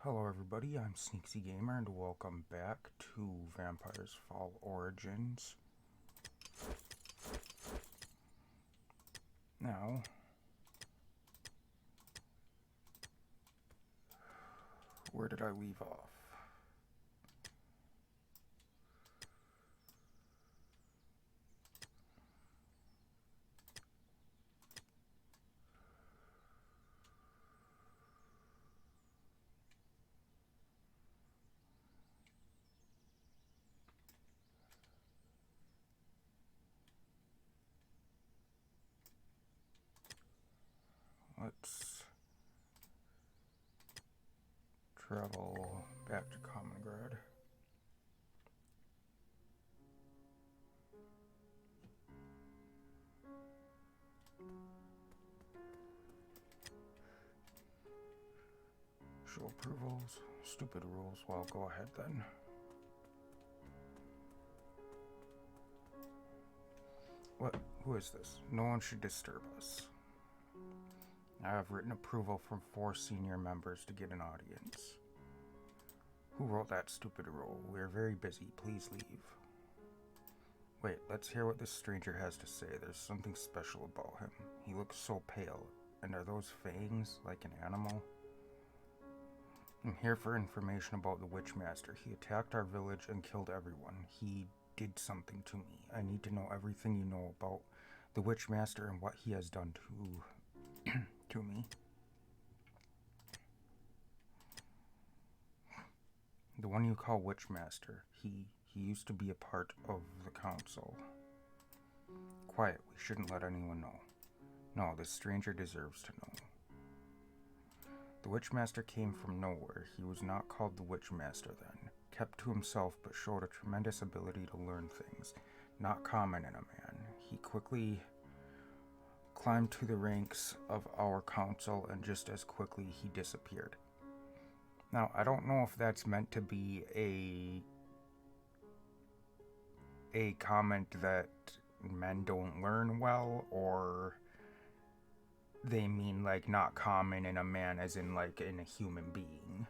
Hello everybody, I'm Sneaksy Gamer and welcome back to Vampires Fall Origins. Now, where did I leave off? Let's travel back to Commongrad. Show approvals, stupid rules. Well, go ahead then. What? Who is this? No one should disturb us. I have written approval from 4 senior members to get an audience. Who wrote that stupid rule? We are very busy. Please leave. Wait, let's hear what this stranger has to say. There's something special about him. He looks so pale. And are those fangs like an animal? I'm here for information about the Witchmaster. He attacked our village and killed everyone. He did something to me. I need to know everything you know about the Witchmaster and what he has done to me. The one you call Witchmaster, he used to be a part of the council. Quiet, we shouldn't let anyone know. No, this stranger deserves to know. The Witchmaster came from nowhere. He was not called the Witchmaster then. Kept to himself, but showed a tremendous ability to learn things. Not common in a man. He quickly climbed to the ranks of our council, and just as quickly he disappeared. Now, I don't know if that's meant to be a comment that men don't learn well, or they mean like not common in a man as in like in a human being.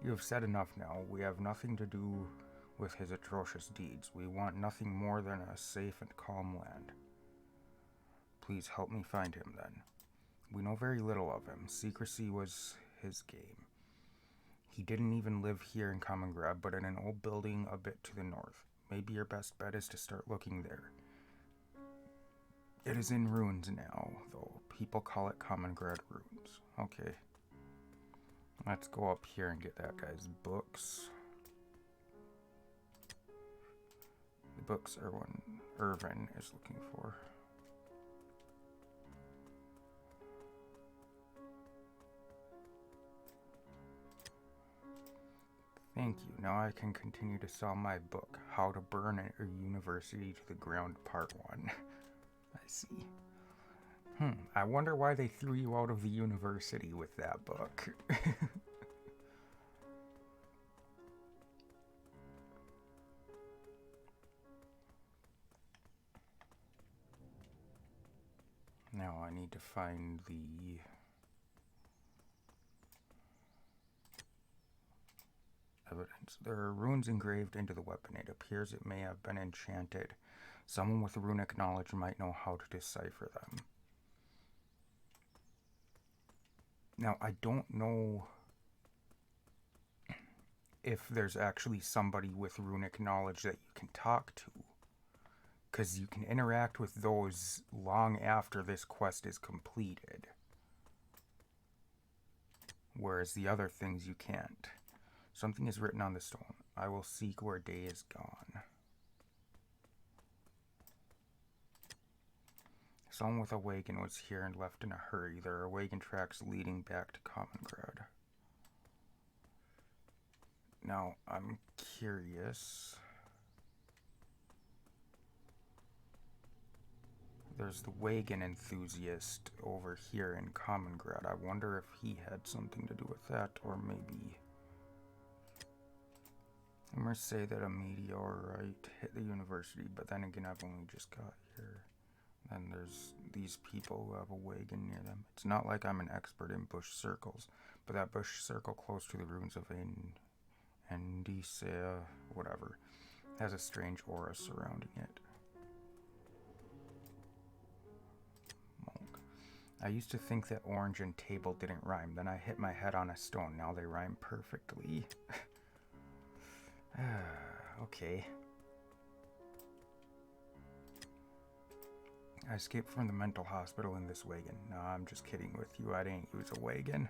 You have said enough now. We have nothing to do with his atrocious deeds. We want nothing more than a safe and calm land. Please help me find him then. We know very little of him. Secrecy was his game. He didn't even live here in Commongrad, but in an old building a bit to the north. Maybe your best bet is to start looking there. It is in ruins now, though. People call it Commongrad Ruins. Okay. Let's go up here and get that guy's books. The books are what Irvin is looking for. Thank you. Now I can continue to sell my book, How to Burn a University to the Ground, Part 1. I see. I wonder why they threw you out of the university with that book. Now I need to find the evidence. There are runes engraved into the weapon. It appears it may have been enchanted. Someone with runic knowledge might know how to decipher them. Now, I don't know if there's actually somebody with runic knowledge that you can talk to, because you can interact with those long after this quest is completed, whereas the other things you can't. Something is written on the stone. I will seek where day is gone. Someone with a wagon was here and left in a hurry. There are wagon tracks leading back to Commongrad. Now, I'm curious. There's the wagon enthusiast over here in Commongrad. I wonder if he had something to do with that, or maybe... Rumors say that a meteorite hit the university, but then again, I've only just got here. Then there's these people who have a wagon near them. It's not like I'm an expert in bush circles, but that bush circle close to the ruins of Andisea, whatever, has a strange aura surrounding it. Monk. I used to think that orange and table didn't rhyme. Then I hit my head on a stone. Now they rhyme perfectly. Okay. I escaped from the mental hospital in this wagon. No, I'm just kidding with you. I didn't use a wagon.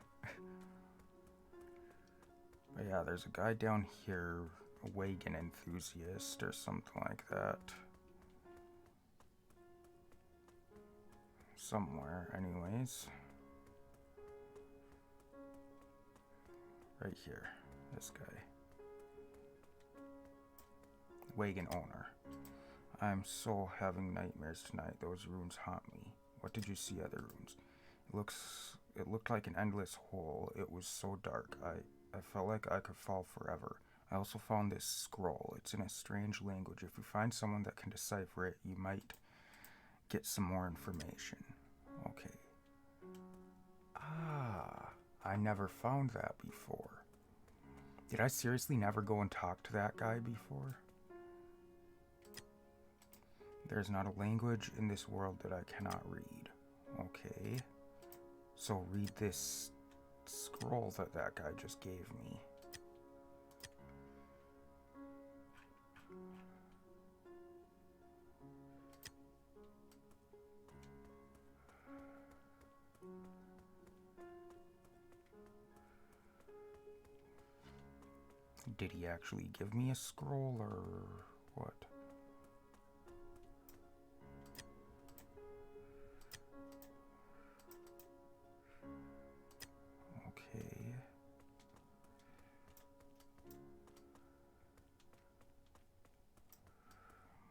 But yeah, there's a guy down here, a wagon enthusiast or something like that. Somewhere, anyways. Right here, this guy. Wagon owner. I'm so having nightmares tonight. Those runes haunt me. What did you see at the runes? It looked like an endless hole. It was so dark. I felt like I could fall forever. I also found this scroll. It's in a strange language. If you find someone that can decipher it, you might get some more information. Okay. Ah, I never found that before. Did I seriously never go and talk to that guy before? There's not a language in this world that I cannot read. Okay. So read this scroll that guy just gave me. Did he actually give me a scroll or what? Okay.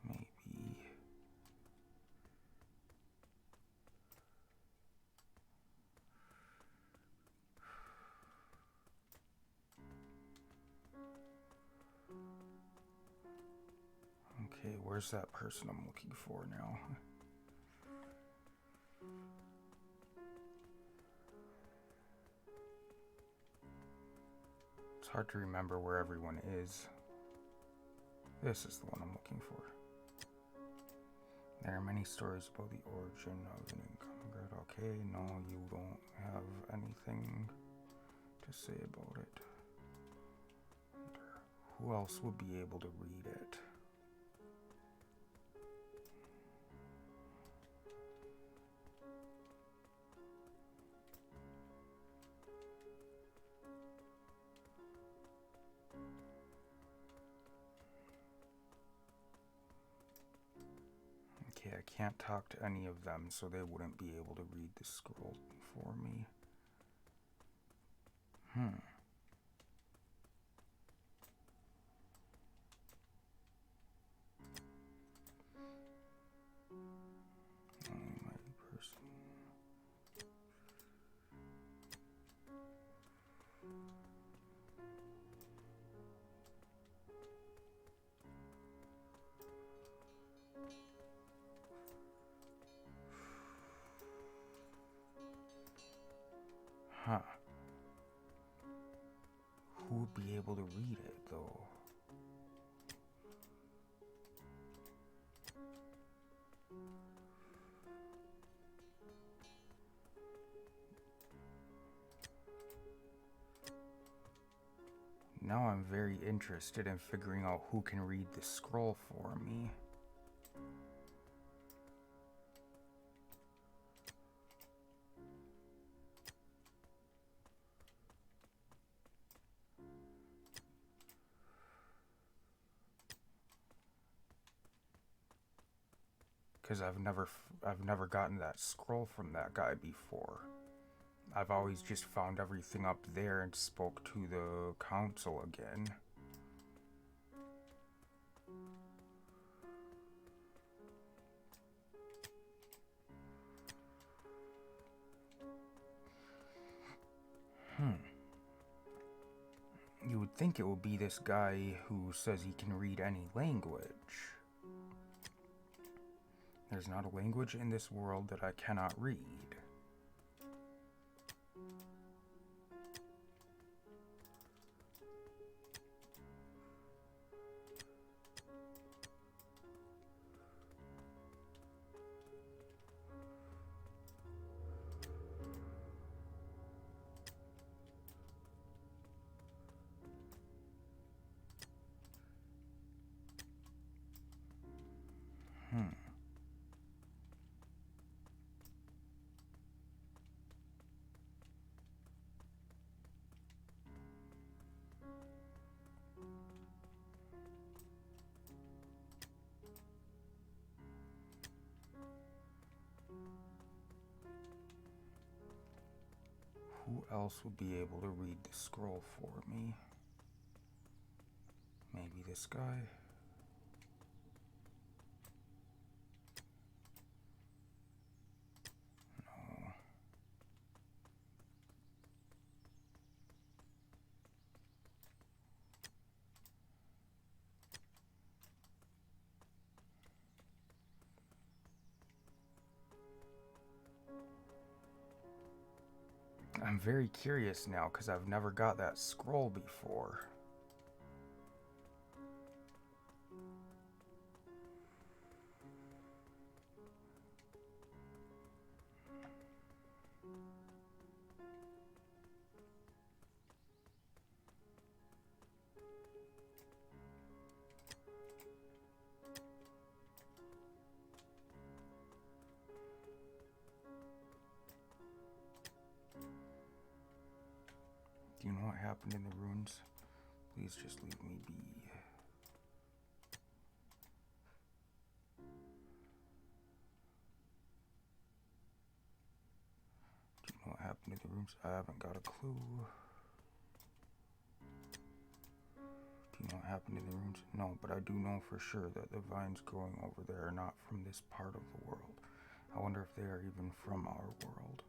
Maybe. Okay, where's that person I'm looking for now? It's hard to remember where everyone is. This is the one I'm looking for. There are many stories about the origin of an incongruent. Okay, no, you don't have anything to say about it. Who else would be able to read it? Okay, I can't talk to any of them, so they wouldn't be able to read the scroll for me. Only my person. Huh. Who would be able to read it, though? Now I'm very interested in figuring out who can read the scroll for me. Because I've never gotten that scroll from that guy before. I've always just found everything up there and spoke to the council again. You would think it would be this guy who says he can read any language. There's not a language in this world that I cannot read. Who else would be able to read the scroll for me? Maybe this guy? No. I'm very curious now because I've never got that scroll before. Do you know what happened in the ruins? Please just leave me be. Do you know what happened in the ruins? I haven't got a clue. Do you know what happened in the ruins? No, but I do know for sure that the vines growing over there are not from this part of the world. I wonder if they are even from our world.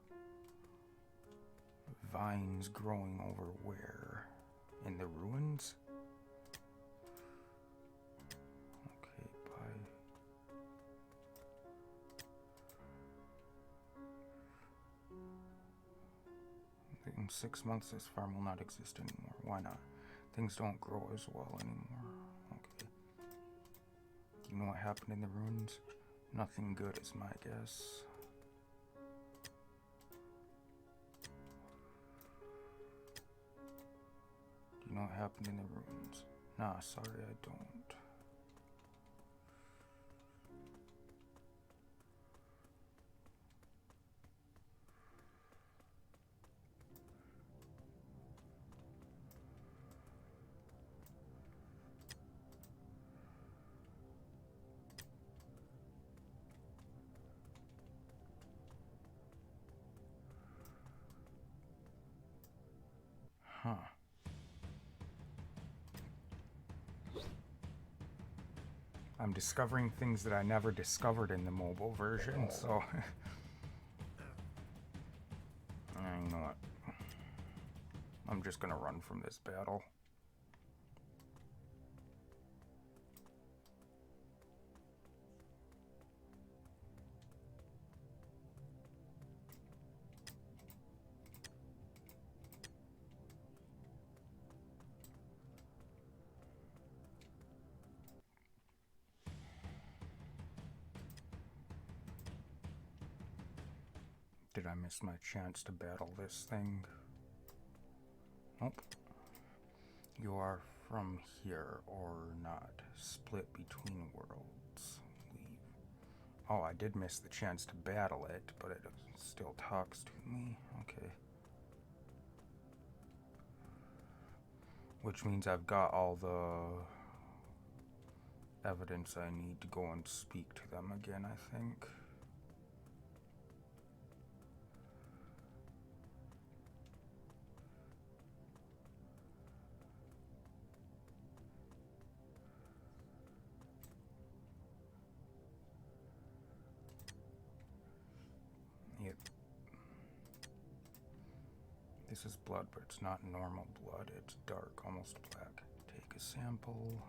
Vines growing over where? In the ruins? Okay, bye. In 6 months, this farm will not exist anymore. Why not? Things don't grow as well anymore. Okay. Do you know what happened in the ruins? Nothing good is my guess. Do you know what happened in the ruins? Nah, sorry, I don't. Huh. I'm discovering things that I never discovered in the mobile version, so... You know what? I'm just gonna run from this battle. Did I miss my chance to battle this thing? Nope. You are from here or not. Split between worlds. Leave. Oh, I did miss the chance to battle it, but it still talks to me. Okay. Which means I've got all the evidence I need to go and speak to them again, I think. Yep. This is blood, but it's not normal blood. It's dark, almost black. Take a sample.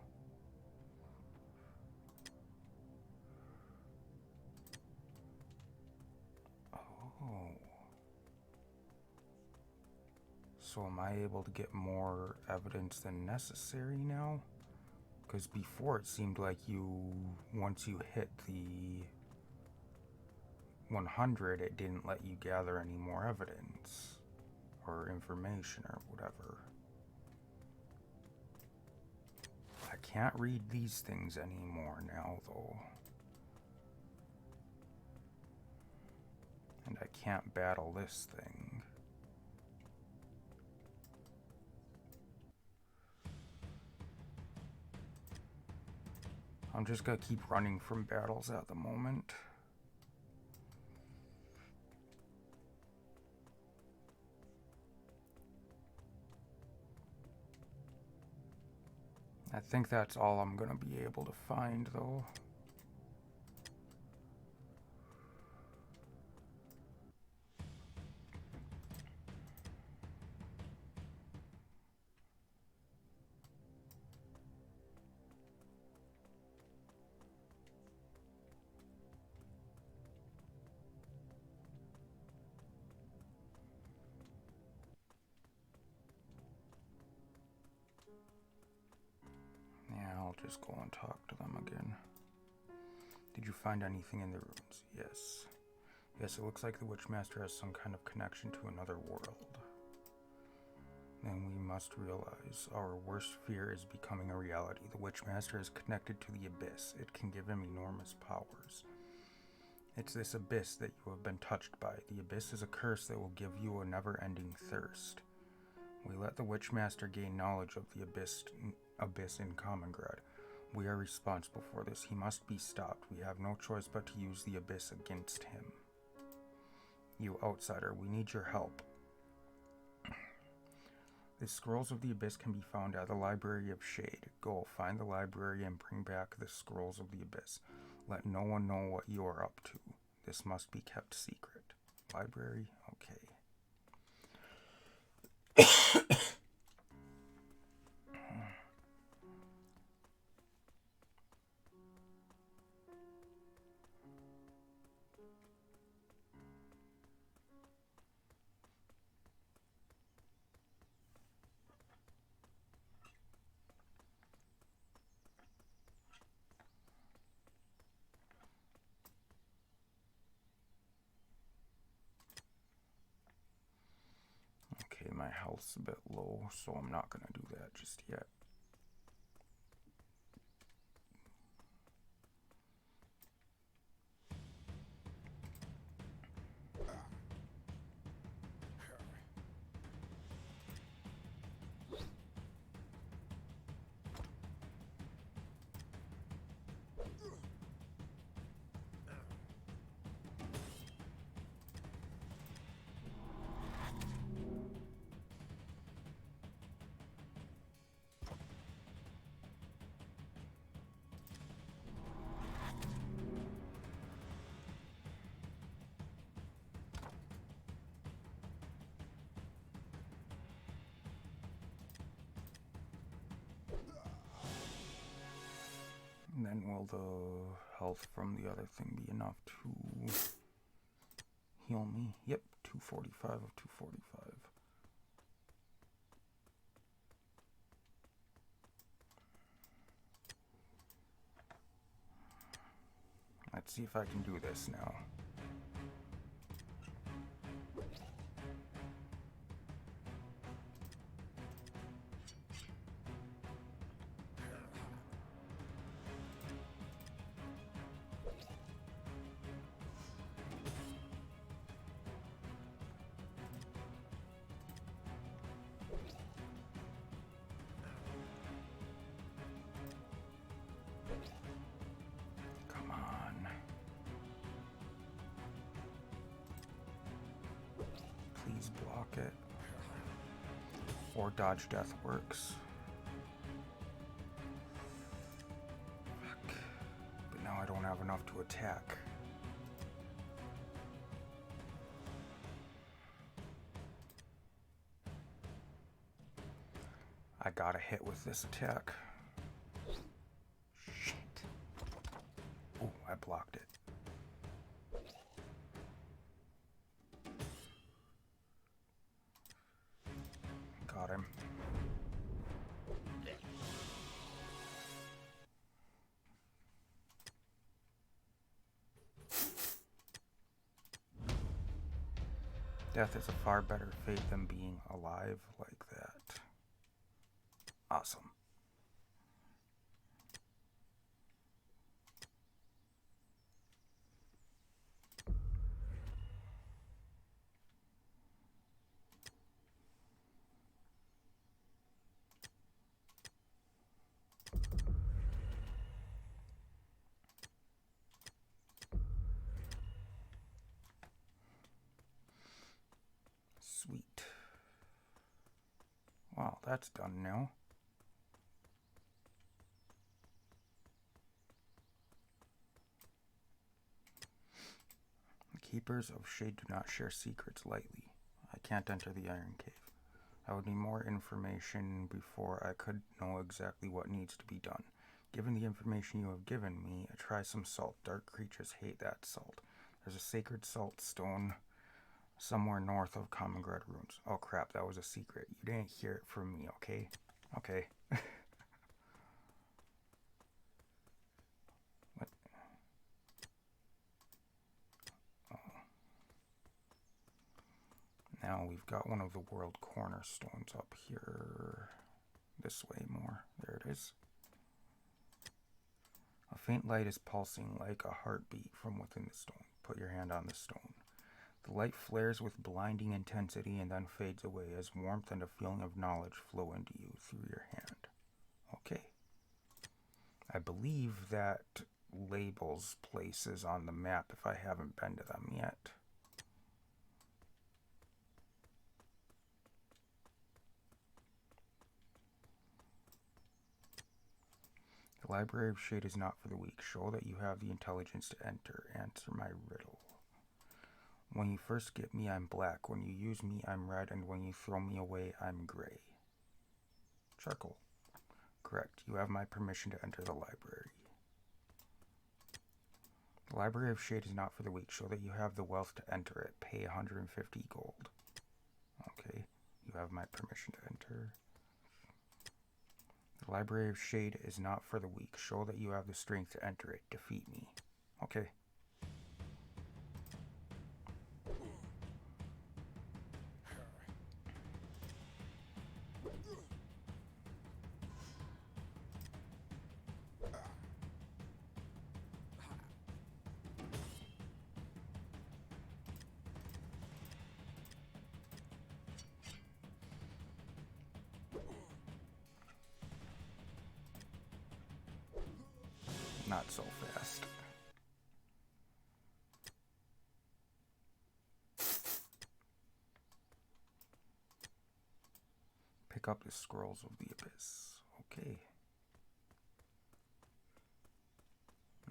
So am I able to get more evidence than necessary now? Because before it seemed like once you hit the 100, it didn't let you gather any more evidence or information or whatever. I can't read these things anymore now, though. And I can't battle this thing. I'm just gonna keep running from battles at the moment. I think that's all I'm gonna be able to find, though. Yeah, I'll just go and talk to them again. Did you find anything in the ruins? Yes. Yes, it looks like the Witchmaster has some kind of connection to another world. Then we must realize our worst fear is becoming a reality. The Witchmaster is connected to the Abyss. It can give him enormous powers. It's this Abyss that you have been touched by. The Abyss is a curse that will give you a never-ending thirst. We let the Witchmaster gain knowledge of the Abyss in Kamengrad. We are responsible for this. He must be stopped. We have no choice but to use the Abyss against him. You outsider, we need your help. The Scrolls of the Abyss can be found at the Library of Shade. Go, find the library and bring back the Scrolls of the Abyss. Let no one know what you are up to. This must be kept secret. Library? Okay. Okay, my health's a bit low, so I'm not gonna do that just yet. And then will the health from the other thing be enough to heal me? Yep, 245 of 245. Let's see if I can do this now. Come on. Please block it. Or dodge death works. Fuck. But now I don't have enough to attack. I got a hit with this attack. Shit. Oh, I blocked it. Death is a far better fate than being alive like that. Awesome. Sweet. Well, that's done now. The Keepers of Shade do not share secrets lightly. I can't enter the Iron Cave. I would need more information before I could know exactly what needs to be done. Given the information you have given me, try some salt. Dark creatures hate that salt. There's a sacred salt stone somewhere north of Kamengrad ruins. Oh crap, that was a secret. You didn't hear it from me, okay? Okay. What? Oh. Now we've got one of the world cornerstones up here. This way more. There it is. A faint light is pulsing like a heartbeat from within the stone. Put your hand on the stone. The light flares with blinding intensity and then fades away as warmth and a feeling of knowledge flow into you through your hand. Okay. I believe that labels places on the map if I haven't been to them yet. The Library of Shade is not for the weak. Show that you have the intelligence to enter. Answer my riddle. When you first get me, I'm black. When you use me, I'm red. And when you throw me away, I'm gray. Charcoal. Correct. You have my permission to enter the library. The Library of Shade is not for the weak. Show that you have the wealth to enter it. Pay 150 gold. Okay. You have my permission to enter. The Library of Shade is not for the weak. Show that you have the strength to enter it. Defeat me. Okay. Not so fast. Pick up the Scrolls of the Abyss. Okay.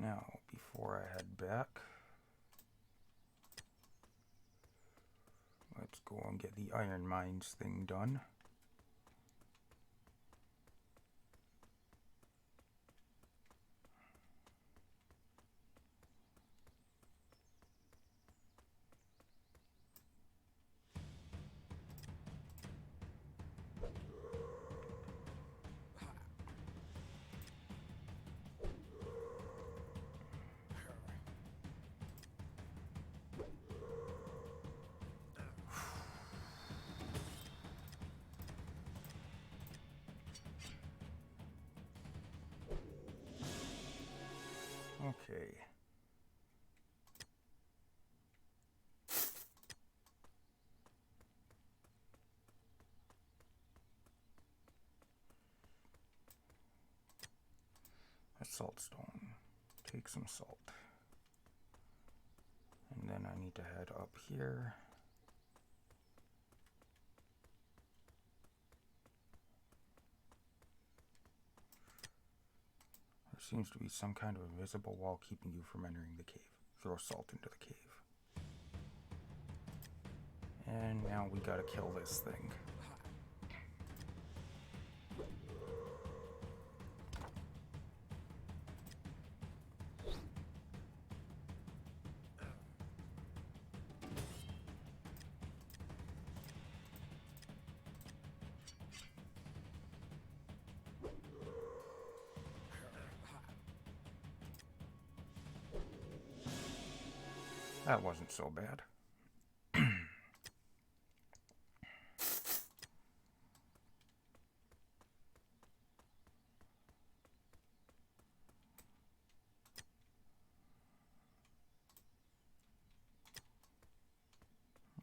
Now, before I head back, let's go and get the Iron Mines thing done. Okay. A salt stone. Take some salt. And then I need to head up here. There seems to be some kind of invisible wall keeping you from entering the cave. Throw salt into the cave. And now we gotta kill this thing. That wasn't so bad.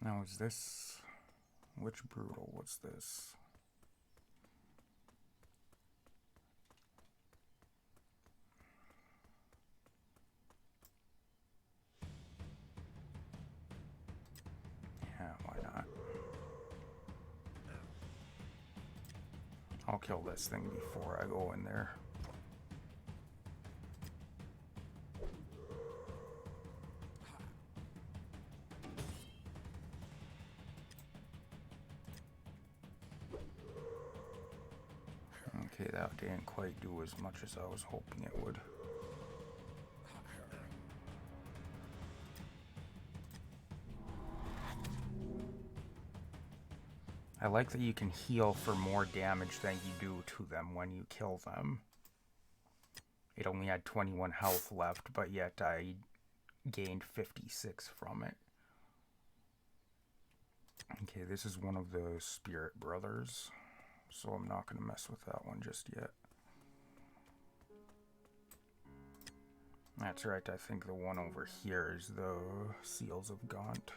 Now is this... Which brutal was this? Yeah, why not? I'll kill this thing before I go in there. Okay, that didn't quite do as much as I was hoping it would. I like that you can heal for more damage than you do to them when you kill them. It only had 21 health left, but yet I gained 56 from it. Okay, this is one of the Spirit Brothers, so I'm not going to mess with that one just yet. That's right, I think the one over here is the Seals of Gaunt.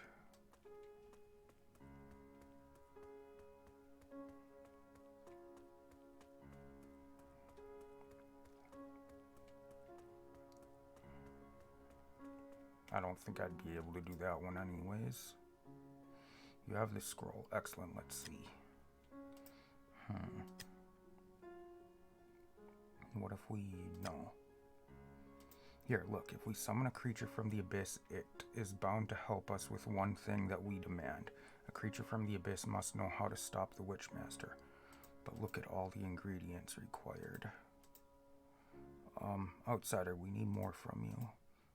I don't think I'd be able to do that one anyways. You have this scroll. Excellent, let's see. What if we... No. Here, look, if we summon a creature from the Abyss, it is bound to help us with one thing that we demand. A creature from the Abyss must know how to stop the Witchmaster. But look at all the ingredients required. Outsider, we need more from you.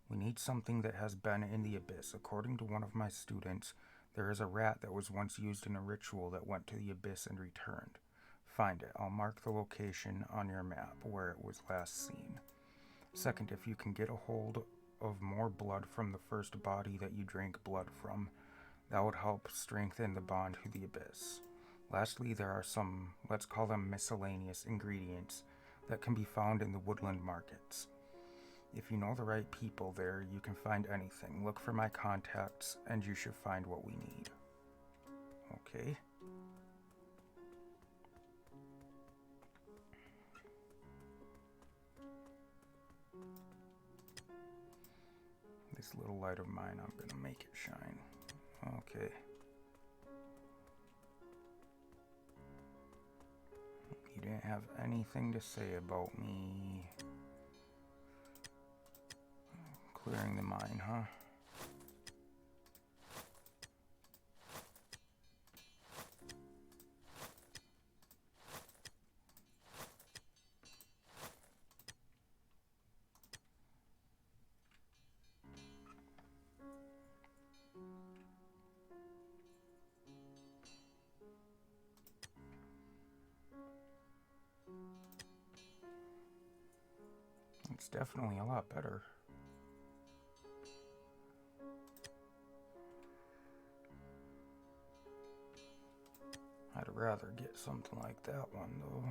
We need something that has been in the Abyss. According to one of my students, there is a rat that was once used in a ritual that went to the Abyss and returned. Find it. I'll mark the location on your map where it was last seen. Second, if you can get a hold of more blood from the first body that you drank blood from, that would help strengthen the bond to the Abyss. Lastly, there are some, let's call them miscellaneous ingredients that can be found in the woodland markets. If you know the right people there, you can find anything. Look for my contacts, and you should find what we need. Okay. This little light of mine, I'm gonna make it shine. Okay. You didn't have anything to say about me clearing the mine, huh? It's definitely a lot better. I'd rather get something like that one, though.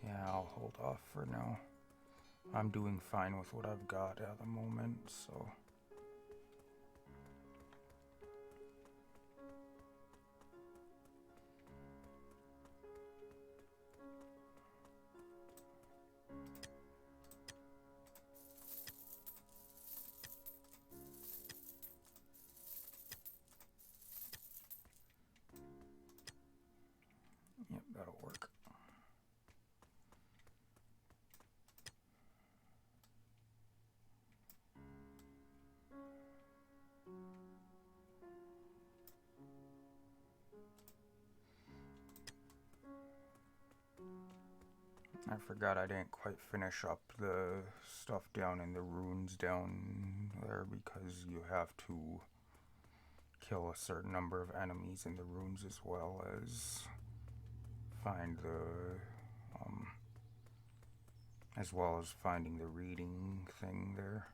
Yeah, I'll hold off for now. I'm doing fine with what I've got at the moment, so... Yep, that'll work. I forgot I didn't quite finish up the stuff down in the ruins down there because you have to kill a certain number of enemies in the ruins as well as find the as well as finding the reading thing there.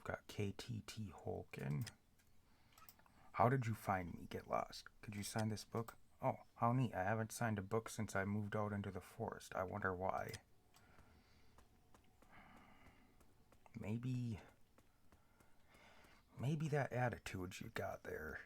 got KTT Holkin. How did you find me? Get lost. Could you sign this book? Oh, how neat. I haven't signed a book since I moved out into the forest. I wonder why. Maybe that attitude you got there.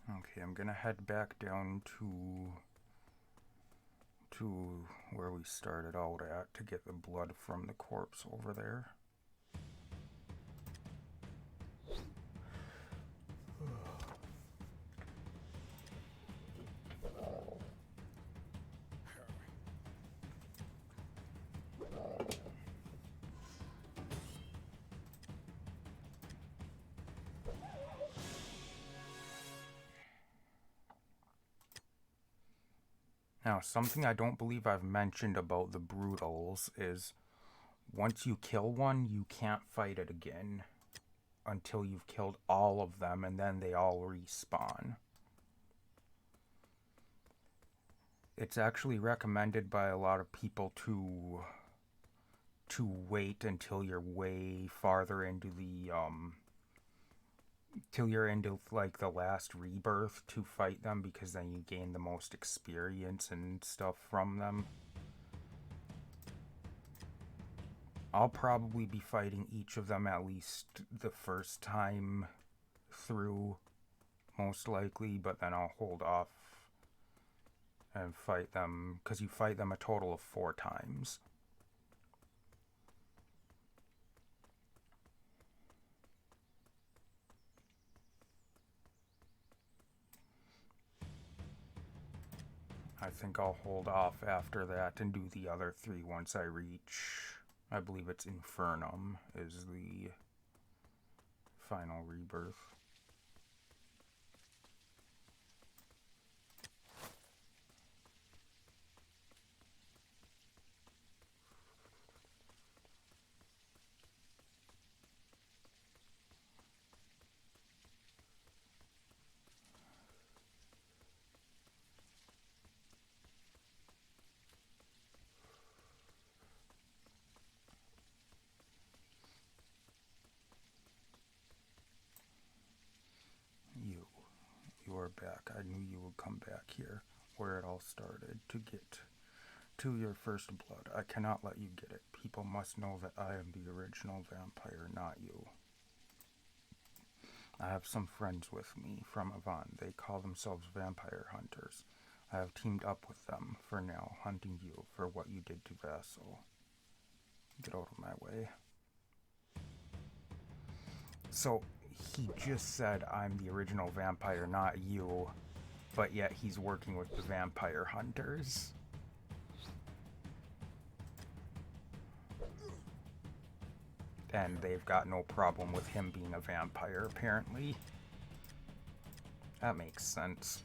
Okay, I'm gonna head back down to where we started out at to get the blood from the corpse over there. Now, something I don't believe I've mentioned about the Brutals is once you kill one, you can't fight it again until you've killed all of them, and then they all respawn. It's actually recommended by a lot of people to wait until you're way farther into the till you're into like the last rebirth to fight them, because then you gain the most experience and stuff from them. I'll probably be fighting each of them at least the first time through, most likely, but then I'll hold off and fight them, because you fight them a total of 4 times. I think I'll hold off after that and do the other 3 once I reach, I believe it's Infernum is the final rebirth. You are back. I knew you would come back here, where it all started, to get to your first blood. I cannot let you get it. People must know that I am the original vampire, not you. I have some friends with me from Avant. They call themselves vampire hunters. I have teamed up with them for now, hunting you for what you did to Vassal. Get out of my way. So, he just said I'm the original vampire, not you, but yet he's working with the vampire hunters. And they've got no problem with him being a vampire, apparently. That makes sense.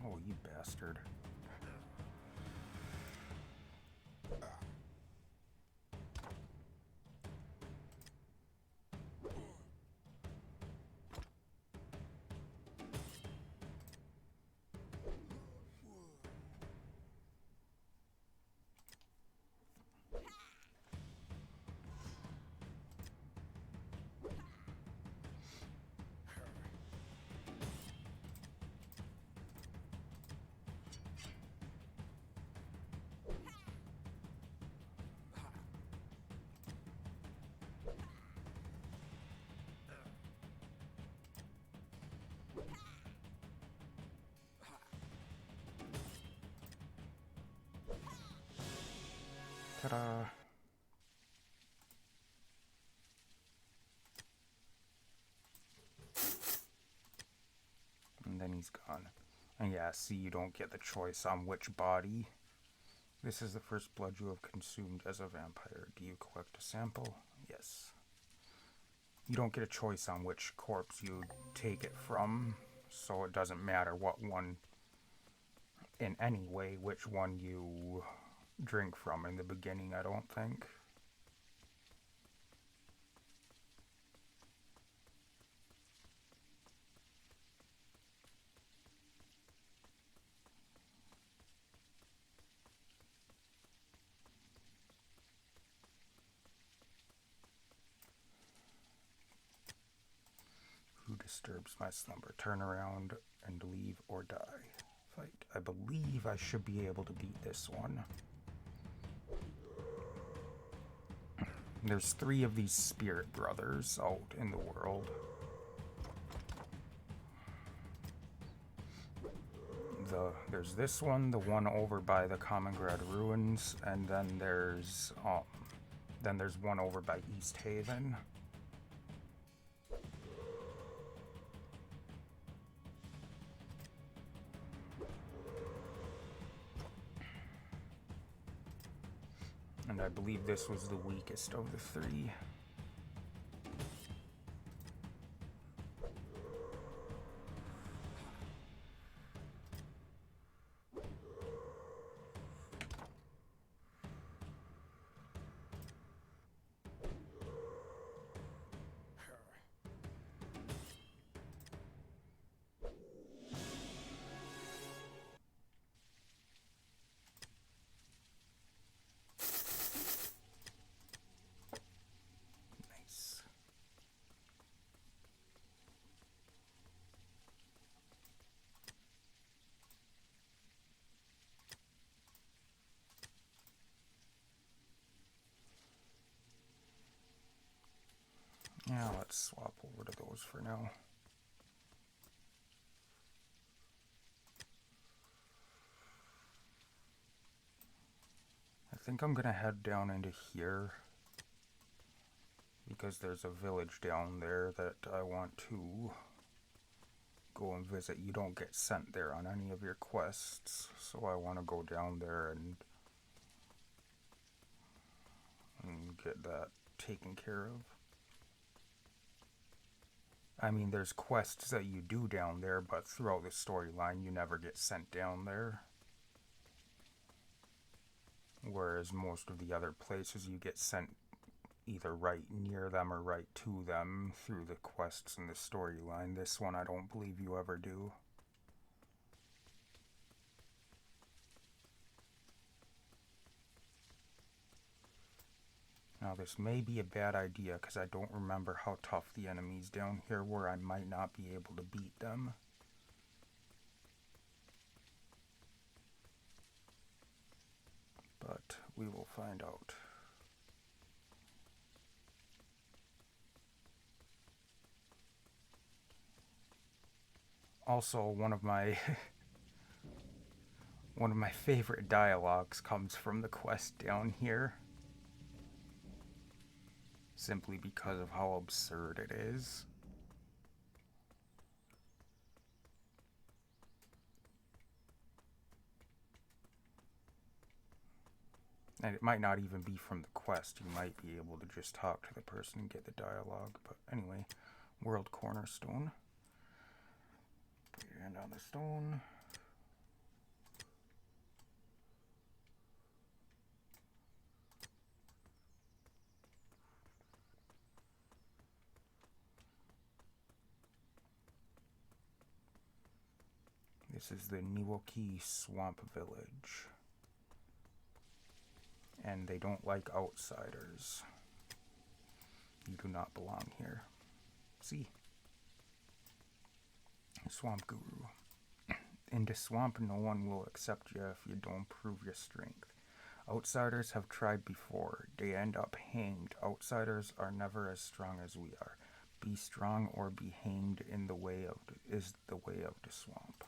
Oh, you bastard. Ta-da. And then he's gone. And yeah, see, you don't get the choice on which body. This is the first blood you have consumed as a vampire. Do you collect a sample? Yes. You don't get a choice on which corpse you take it from, so it doesn't matter what one, in any way, which one you drink from in the beginning, I don't think. Who disturbs my slumber? Turn around and leave or die. Fight. I believe I should be able to beat this one. There's 3 of these spirit brothers out in the world. There's this one, the one over by the Kamengrad ruins, and then there's one over by East Haven. And I believe this was the weakest of the 3. Yeah, let's swap over to those for now. I think I'm gonna head down into here because there's a village down there that I want to go and visit. You don't get sent there on any of your quests, so I want to go down there and get that taken care of. I mean, there's quests that you do down there, but throughout the storyline, you never get sent down there. Whereas most of the other places, you get sent either right near them or right to them through the quests in the storyline. This one, I don't believe you ever do. Now, this may be a bad idea because I don't remember how tough the enemies down here were. I might not be able to beat them. But we will find out. Also, one of my favorite dialogues comes from the quest down here. Simply because of how absurd it is. And it might not even be from the quest. You might be able to just talk to the person and get the dialogue. But anyway, World Cornerstone. Put your hand on the stone. This is the Niwoki Swamp Village. And they don't like outsiders. You do not belong here. See? Swamp Guru. In the swamp, no one will accept you if you don't prove your strength. Outsiders have tried before. They end up hanged. Outsiders are never as strong as we are. Be strong or be hanged in the way of the swamp.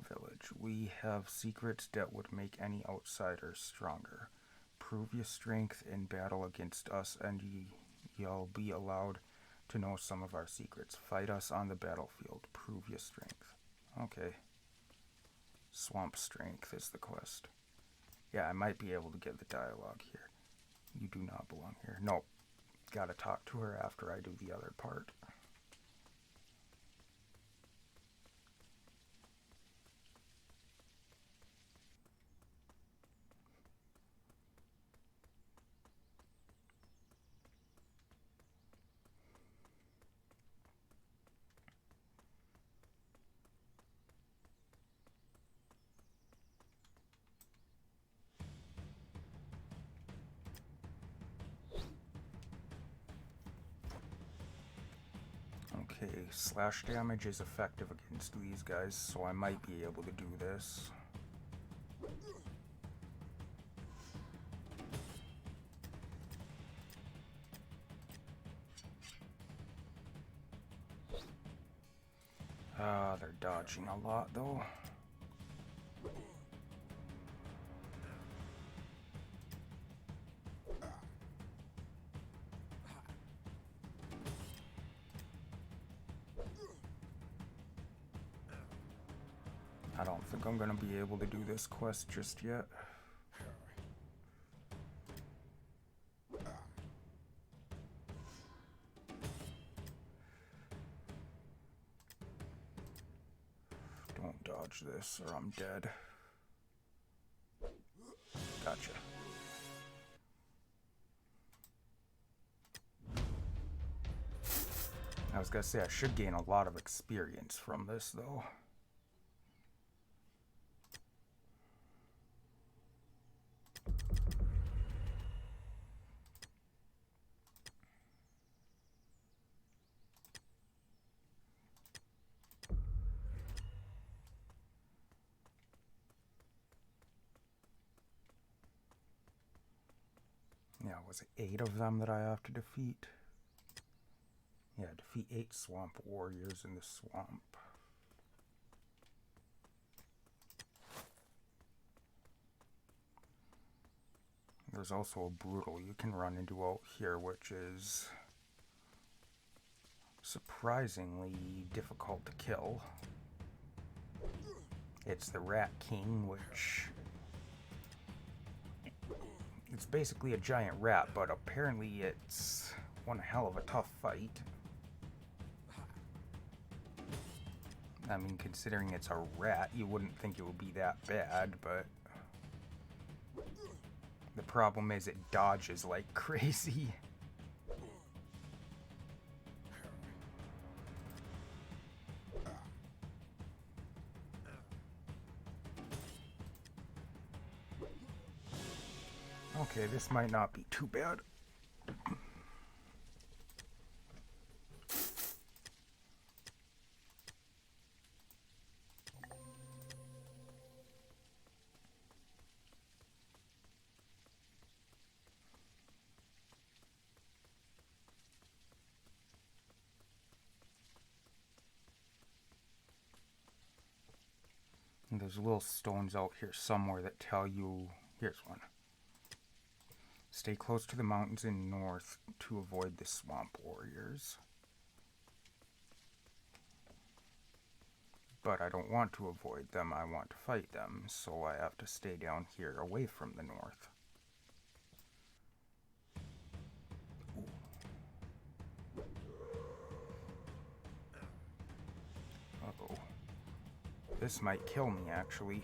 Village. We have secrets that would make any outsider stronger. Prove your strength in battle against us, and you'll be allowed to know some of our secrets. Fight us on the battlefield. Prove your strength. Okay. Swamp strength is the quest. Yeah, I might be able to get the dialogue here. You do not belong here. Nope. Gotta talk to her after I do the other part. Okay, slash damage is effective against these guys, so I might be able to do this. They're dodging a lot though. I don't think I'm gonna be able to do this quest just yet. Don't dodge this or I'm dead. Gotcha. I was gonna say I should gain a lot of experience from this though. Yeah, was it 8 of them that I have to defeat? Yeah, defeat 8 swamp warriors in the swamp. There's also a brutal you can run into out here, which is surprisingly difficult to kill. It's the Rat King, which... it's basically a giant rat, but apparently it's one hell of a tough fight. I mean, considering it's a rat, you wouldn't think it would be that bad, but... the problem is it dodges like crazy. Okay, this might not be too bad. And there's little stones out here somewhere that tell you... here's one. Stay close to the mountains in north to avoid the swamp warriors. But I don't want to avoid them, I want to fight them, so I have to stay down here away from the north. Uh-oh. This might kill me, actually.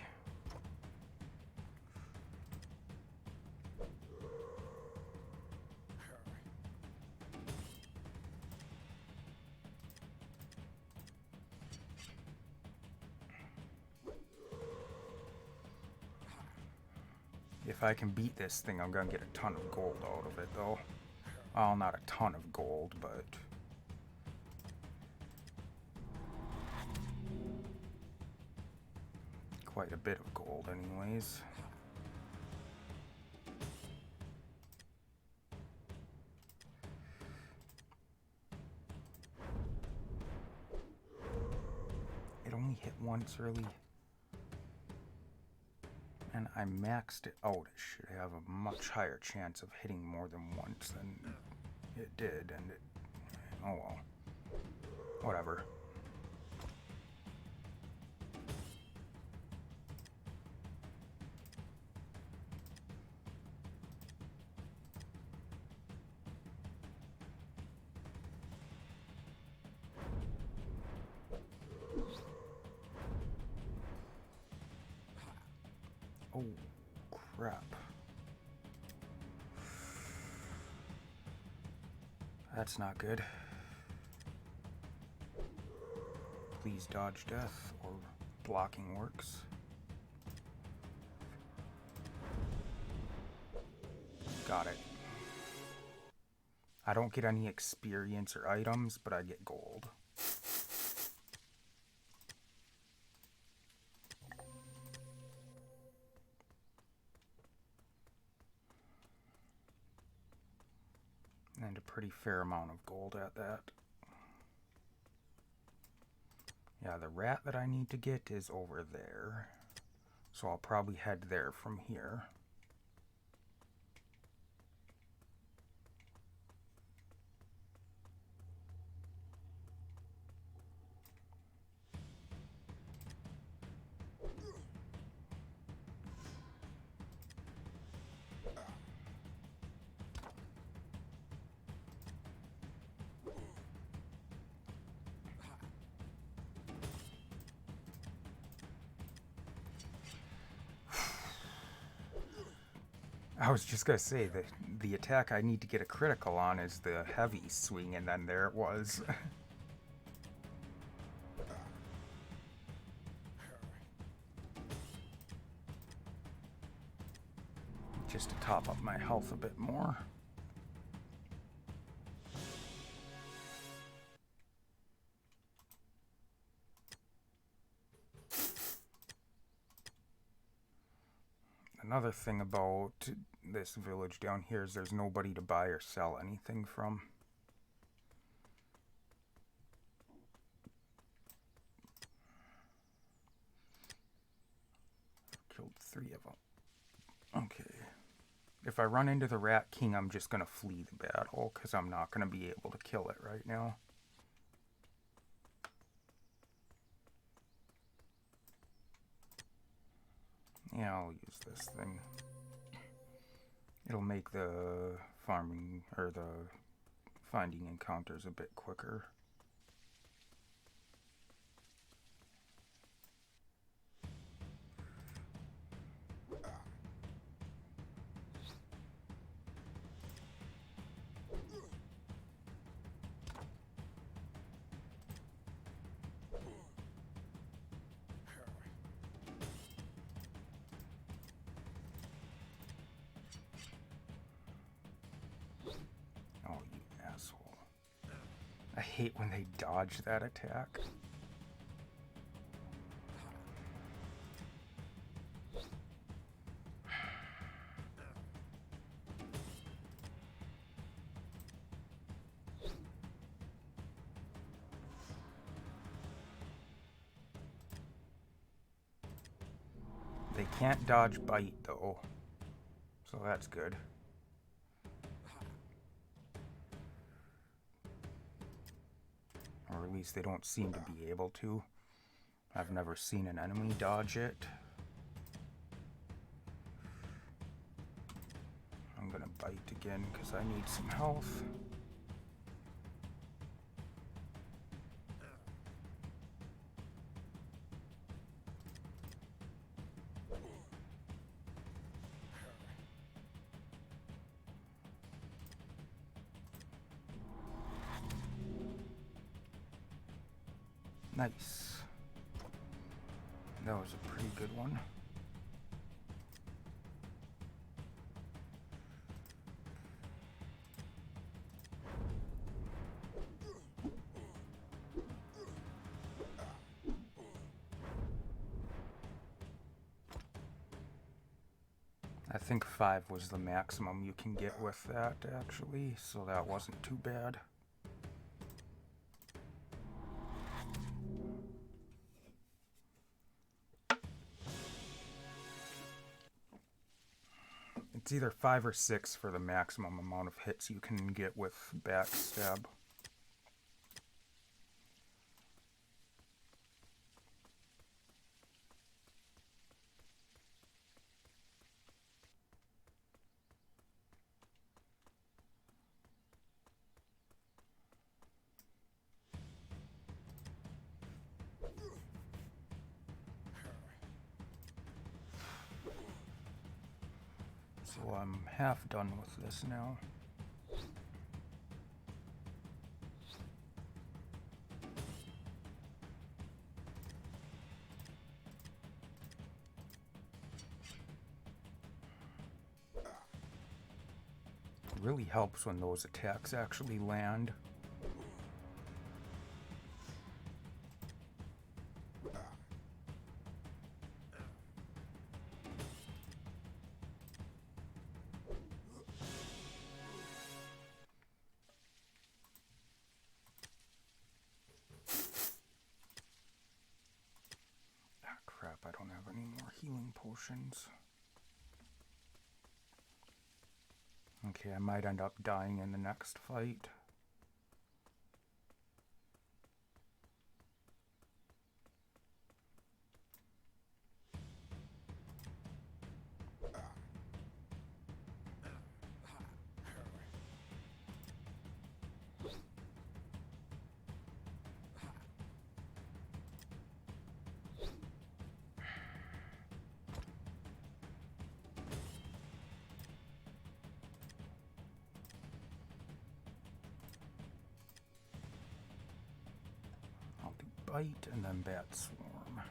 If I can beat this thing, I'm gonna get a ton of gold out of it, though. Well, not a ton of gold, but... quite a bit of gold, anyways. It only hit once, really. And I maxed it out. It should have a much higher chance of hitting more than once than it did, and it... oh well. Whatever. Oh, crap. That's not good. Please dodge death, or blocking works. Got it. I don't get any experience or items, but I get gold. And a pretty fair amount of gold at that. Yeah, the rat that I need to get is over there. So I'll probably head there from here. I was just gonna say that the attack I need to get a critical on is the heavy swing, and then there it was. Just to top up my health a bit more. Another thing about this village down here is there's nobody to buy or sell anything from. Killed 3 of them. Okay. If I run into the Rat King, I'm just going to flee the battle, because I'm not going to be able to kill it right now. Yeah, I'll use this thing. It'll make the farming, or the finding encounters a bit quicker. I hate when they dodge that attack. They can't dodge bite though, so that's good. Or at least they don't seem to be able to. I've never seen an enemy dodge it. I'm gonna bite again because I need some health. Nice. That was a pretty good one. I think 5 was the maximum you can get with that, actually, so that wasn't too bad. It's either 5 or 6 for the maximum amount of hits you can get with backstab. So I'm half done with this now. It really helps when those attacks actually land. Crap, I don't have any more healing potions. Okay, I might end up dying in the next fight. Bite and then Bat Swarm.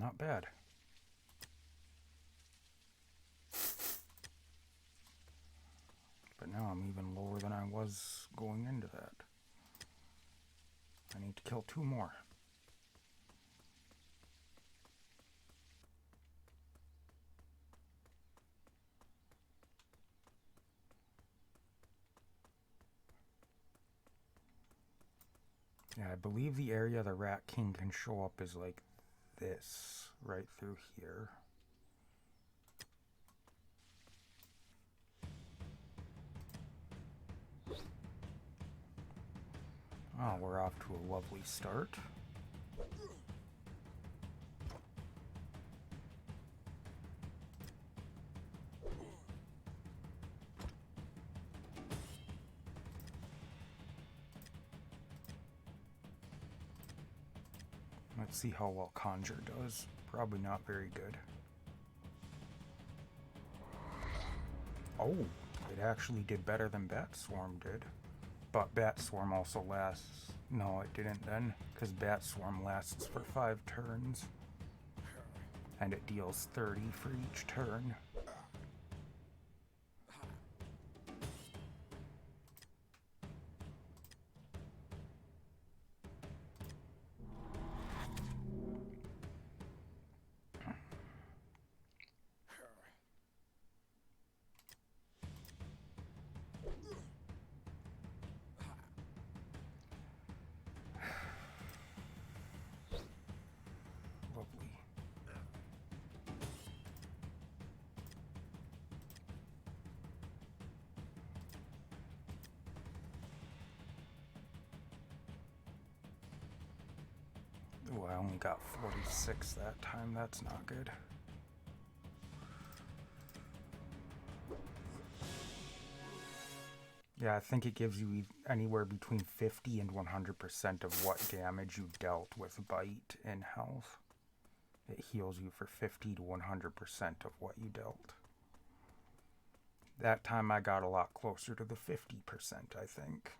Not bad. But now I'm even lower than I was going into that. I need to kill 2 more. Yeah, I believe the area the Rat King can show up is like this, right through here. Oh, we're off to a lovely start. Let's see how well Conjure does. Probably not very good. Oh, it actually did better than Bat Swarm did. But Bat Swarm also lasts... No, it didn't then, because Bat Swarm lasts for 5 turns. And it deals 30 for each turn. Oh, I only got 46 that time. That's not good. Yeah, I think it gives you anywhere between 50 and 100% of what damage you dealt with Bite in health. It heals you for 50 to 100% of what you dealt. That time I got a lot closer to the 50%, I think.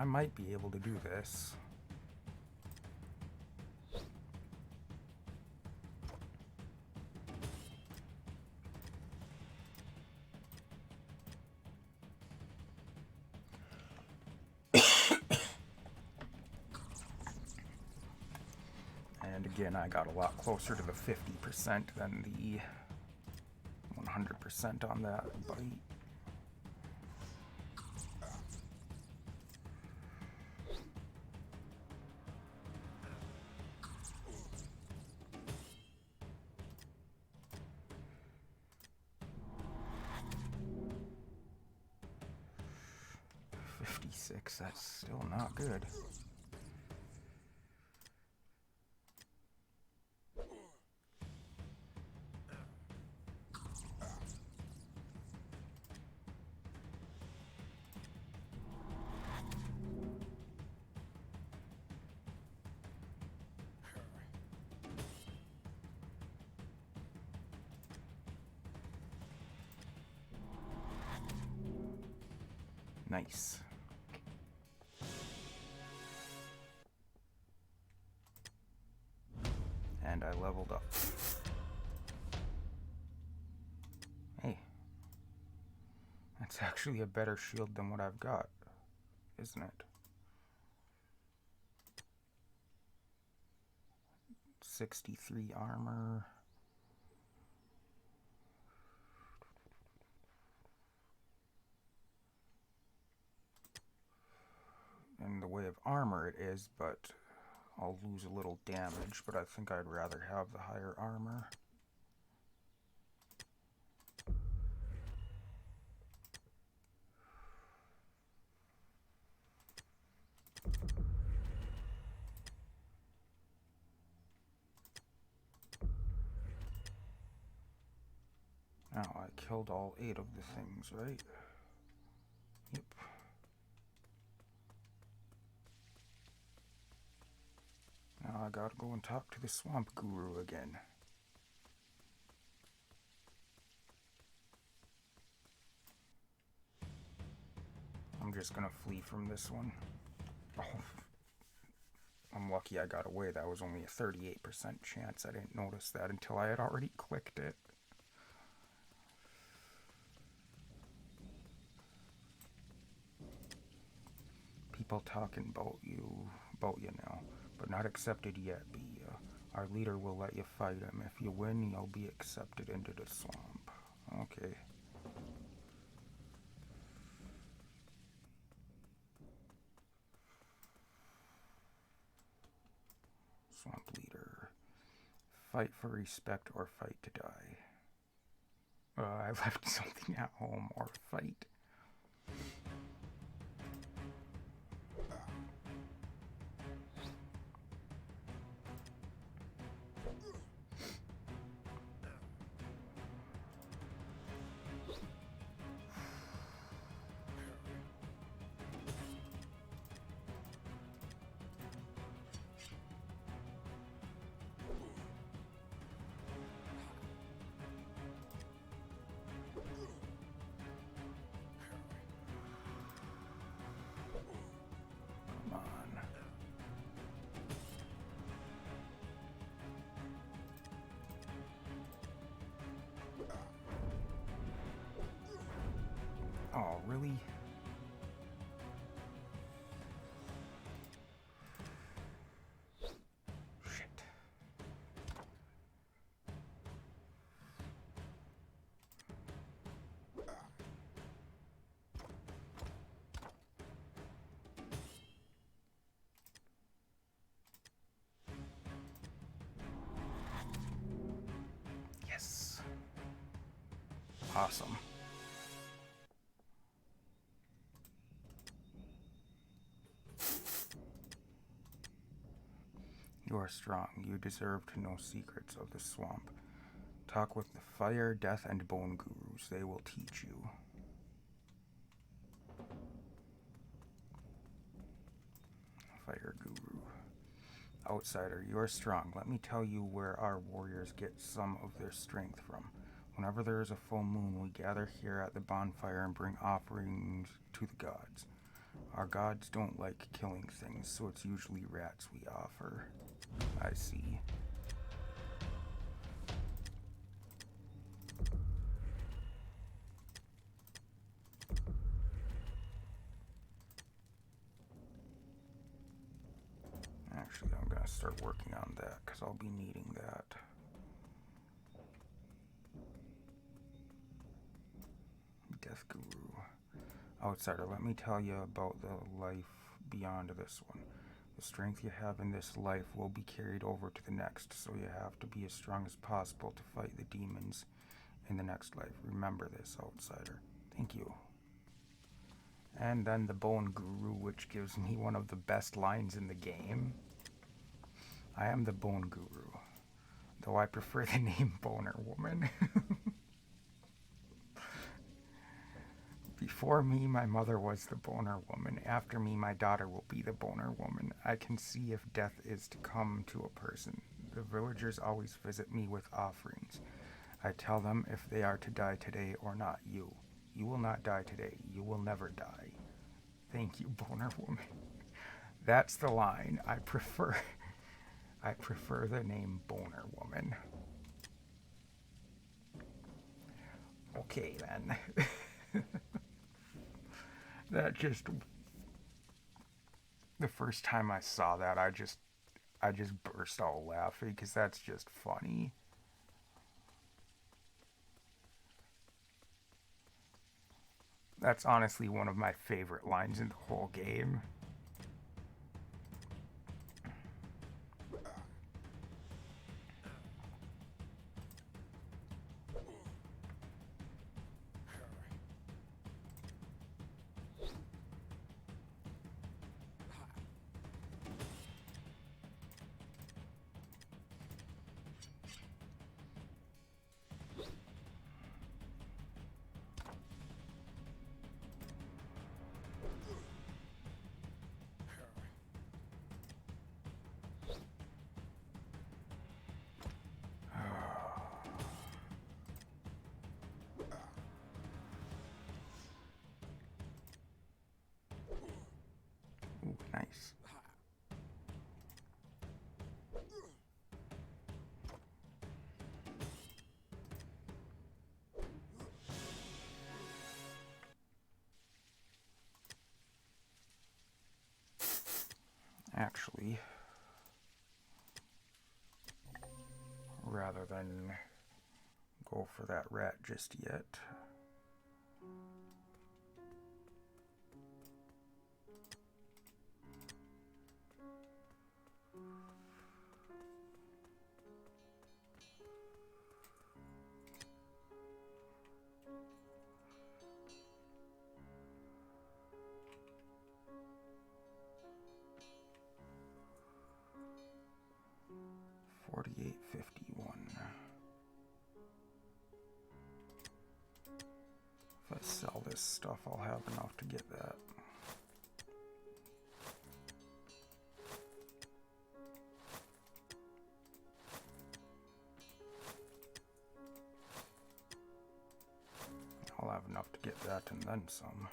I might be able to do this. And again, I got a lot closer to the 50% than the 100% on that bite. That's still not good. Nice. And I leveled up. Hey. That's actually a better shield than what I've got, isn't it? 63 armor. In the way of armor it is, but I'll lose a little damage, but I think I'd rather have the higher armor. Now I killed all 8 of the things, right? Yep. Now I gotta go and talk to the swamp guru again. I'm just gonna flee from this one. Oh, I'm lucky I got away. That was only a 38% chance. I didn't notice that until I had already clicked it. People talking about you now, but not accepted yet. Our leader will let you fight him. If you win, you'll be accepted into the swamp. Okay. Swamp leader. Fight for respect or fight to die. I left something at home or fight. Oh, really? Shit. Yes. Awesome. You are strong. You deserve to know secrets of the swamp. Talk with the fire, death, and bone gurus. They will teach you. Fire guru. Outsider, you are strong. Let me tell you where our warriors get some of their strength from. Whenever there is a full moon, we gather here at the bonfire and bring offerings to the gods. Our gods don't like killing things, so it's usually rats we offer. I see. Actually, I'm gonna start working on that because I'll be needing that. Death Guru. Outsider, let me tell you about the life beyond this one. The strength you have in this life will be carried over to the next, so you have to be as strong as possible to fight the demons in the next life. Remember this, outsider. Thank you. And then the Bone Guru, which gives me one of the best lines in the game. I am the Bone Guru, though I prefer the name Boner Woman. Before me, my mother was the Boner Woman. After me, my daughter will be the Boner Woman. I can see if death is to come to a person. The villagers always visit me with offerings. I tell them if they are to die today or not. You will not die today. You will never die. Thank you, Boner Woman. That's the line. I prefer the name Boner Woman. Okay, then. That just... The first time I saw that, I just burst out laughing because that's just funny. That's honestly one of my favorite lines in the whole game. Ooh, nice. Actually, rather than go for that rat just yet, $48.51. If I sell this stuff, I'll have enough to get that. I'll have enough to get that and then some.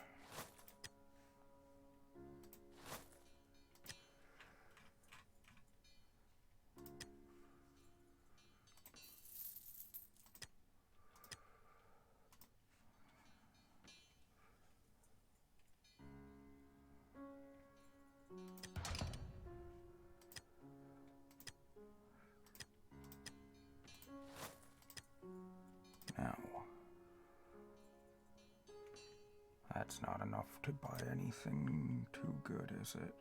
Now, that's not enough to buy anything too good, is it?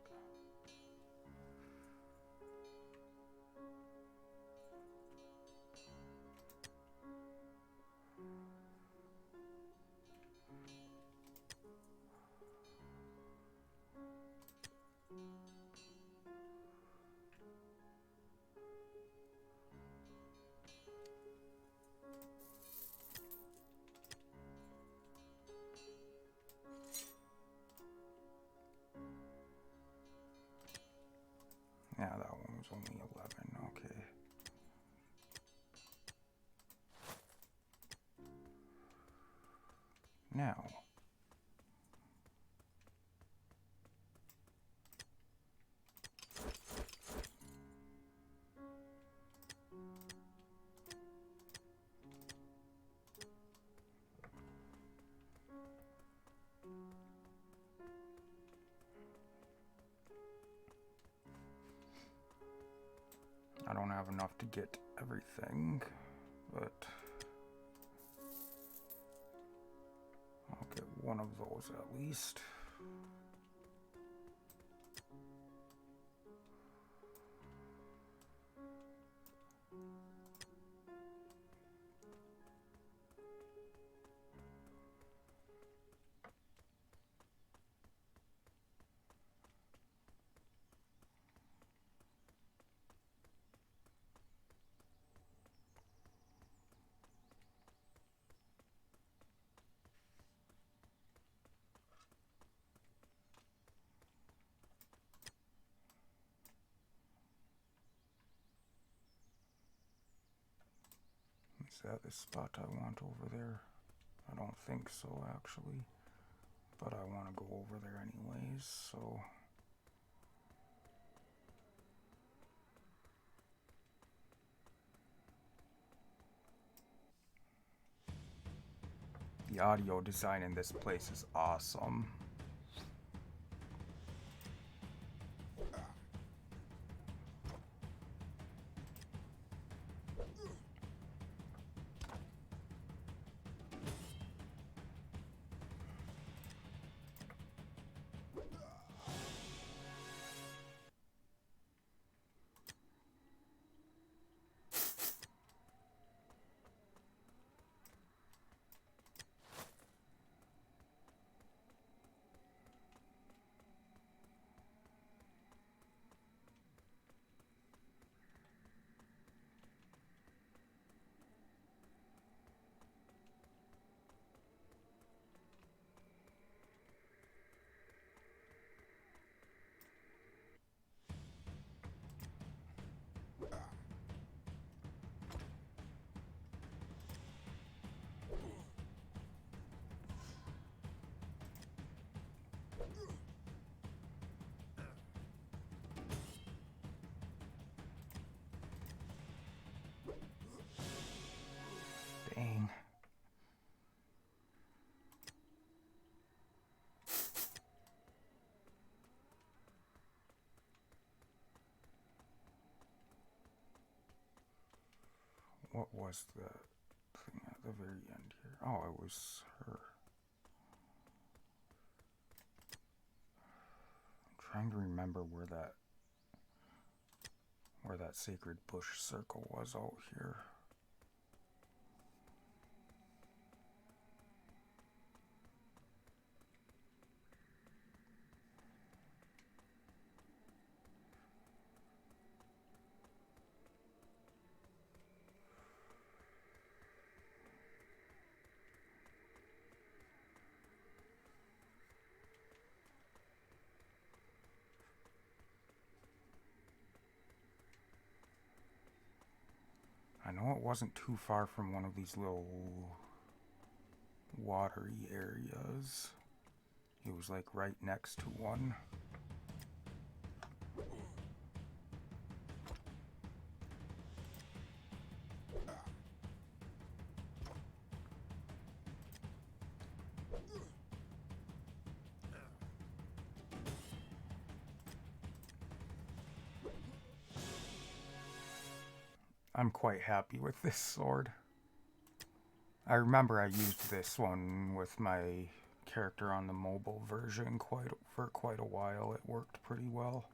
Yeah, that one was only 11, okay. Now, I don't have enough to get everything, but I'll get one of those at least. Is that the spot I want over there? I don't think so, actually. But I want to go over there anyways, so... The audio design in this place is awesome. Dang. What was the thing at the very end here? Oh, it was her. I'm trying to remember where that sacred bush circle was out here. I know it wasn't too far from one of these little watery areas. It was like right next to one. I'm quite happy with this sword. I remember I used this one with my character on the mobile version for quite a while. It worked pretty well.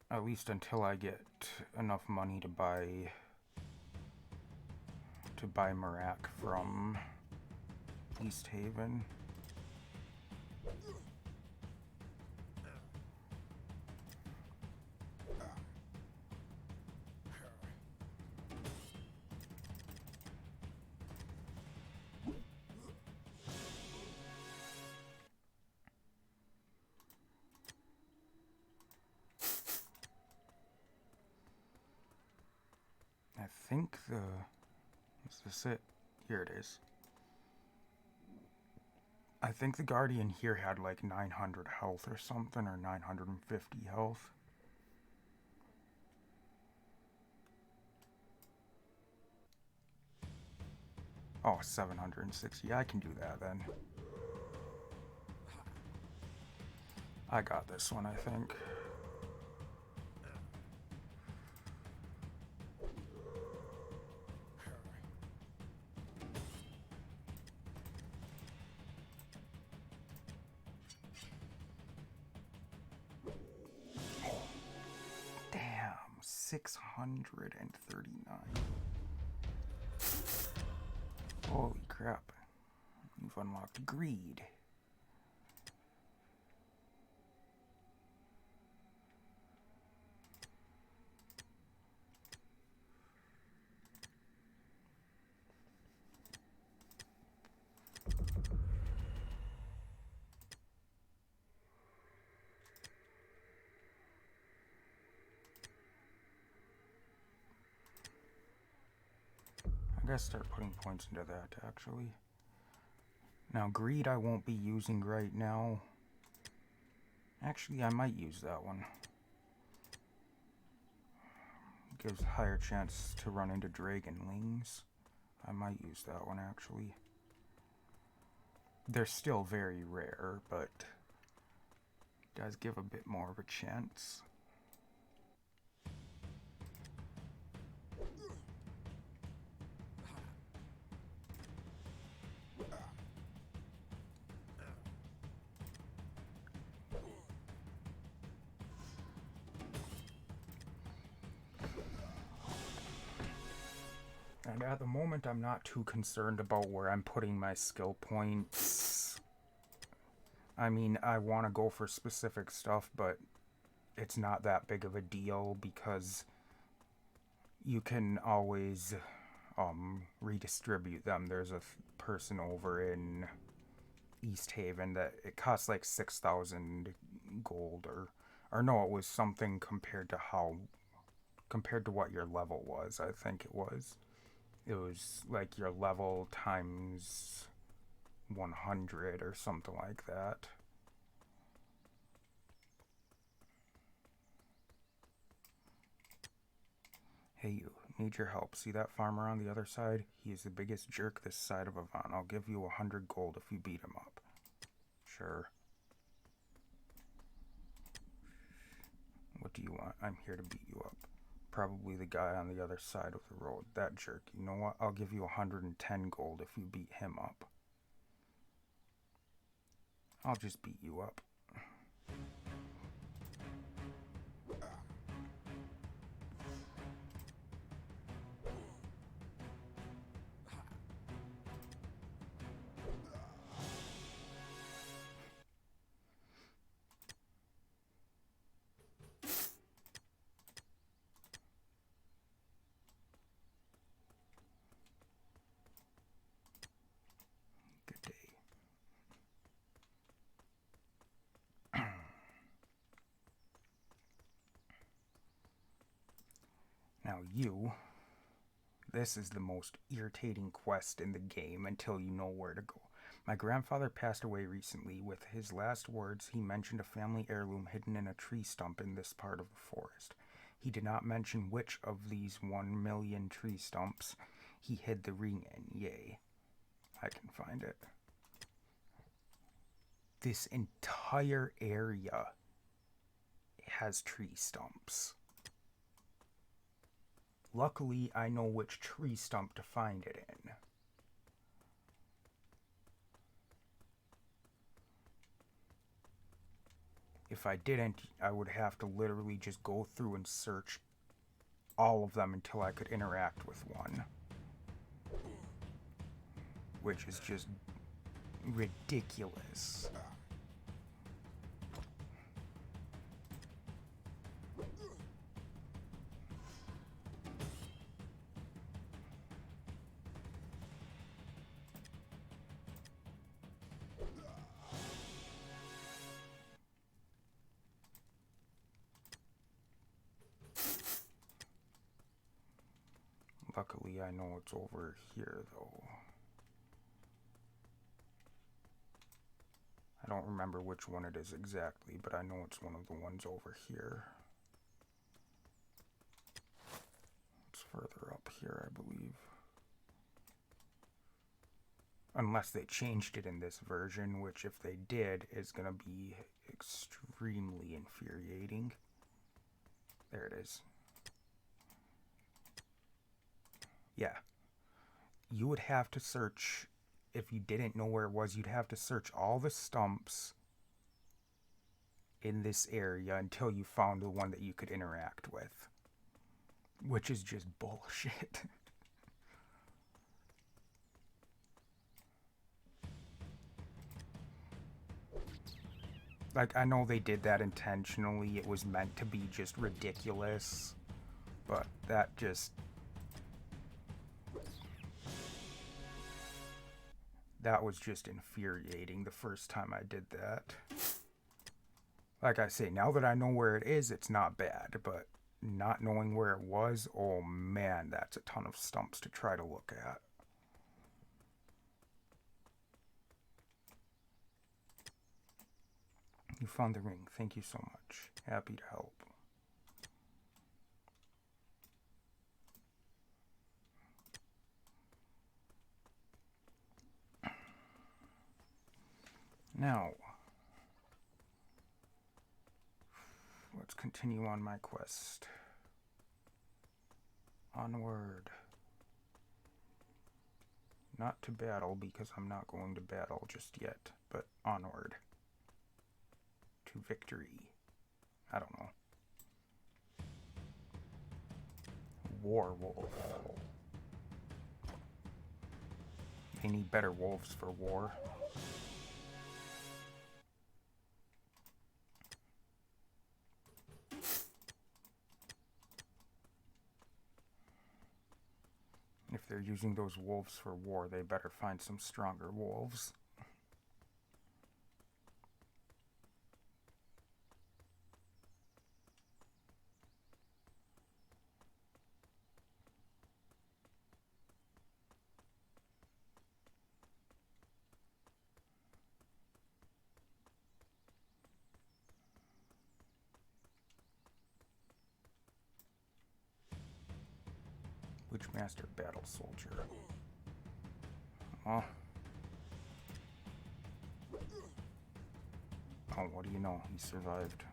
At least until I get enough money to buy Miraak from East Haven. I think is this it? Here it is. I think the Guardian here had like 900 health or something, or 950 health. Oh, 760. I can do that then. I got this one, I think. Damn, 639. Holy crap. You've unlocked greed. I gotta start putting points into that, actually. Now, greed I won't be using right now. Actually, I might use that one. Gives higher chance to run into dragonlings. I might use that one, actually. They're still very rare, but does give a bit more of a chance. And at the moment, I'm not too concerned about where I'm putting my skill points. I mean, I want to go for specific stuff, but it's not that big of a deal because you can always redistribute them. There's a person over in East Haven that it costs like 6,000 gold, or no, it was something compared to what your level was. I think it was like your level times 100 or something like that. Hey, you. Need your help. See that farmer on the other side? He is the biggest jerk this side of Avant. I'll give you 100 gold if you beat him up. Sure. What do you want? I'm here to beat you up. Probably the guy on the other side of the road. That jerk. You know what? I'll give you 110 gold if you beat him up. I'll just beat you up. Good day. Now this is the most irritating quest in the game until you know where to go. My grandfather passed away recently. With his last words, he mentioned a family heirloom hidden in a tree stump in this part of the forest. He did not mention which of these 1,000,000 tree stumps he hid the ring in. Yay. I can find it. This entire area has tree stumps. Luckily, I know which tree stump to find it in. If I didn't, I would have to literally just go through and search all of them until I could interact with one. Which is just ridiculous. Luckily, I know it's over here, though. I don't remember which one it is exactly, but I know it's one of the ones over here. It's further up here, I believe. Unless they changed it in this version, which if they did, is going to be extremely extremely infuriating. There it is. Yeah. You would have to search, if you didn't know where it was, you'd have to search all the stumps in this area until you found the one that you could interact with. Which is just bullshit. Like, I know they did that intentionally. It was meant to be just ridiculous. But that just... that was just infuriating the first time I did that. Like I say, now that I know where it is, it's not bad. But not knowing where it was, oh man, that's a ton of stumps to try to look at. You found the ring. Thank you so much. Happy to help. Now, let's continue on my quest. Onward. Not to battle, because I'm not going to battle just yet, but onward. To victory. I don't know. Warwolf. They need better wolves for war. If they're using those wolves for war, they better find some stronger wolves. Witchmaster Battle Soldier. Oh. Oh, what do you know? He survived.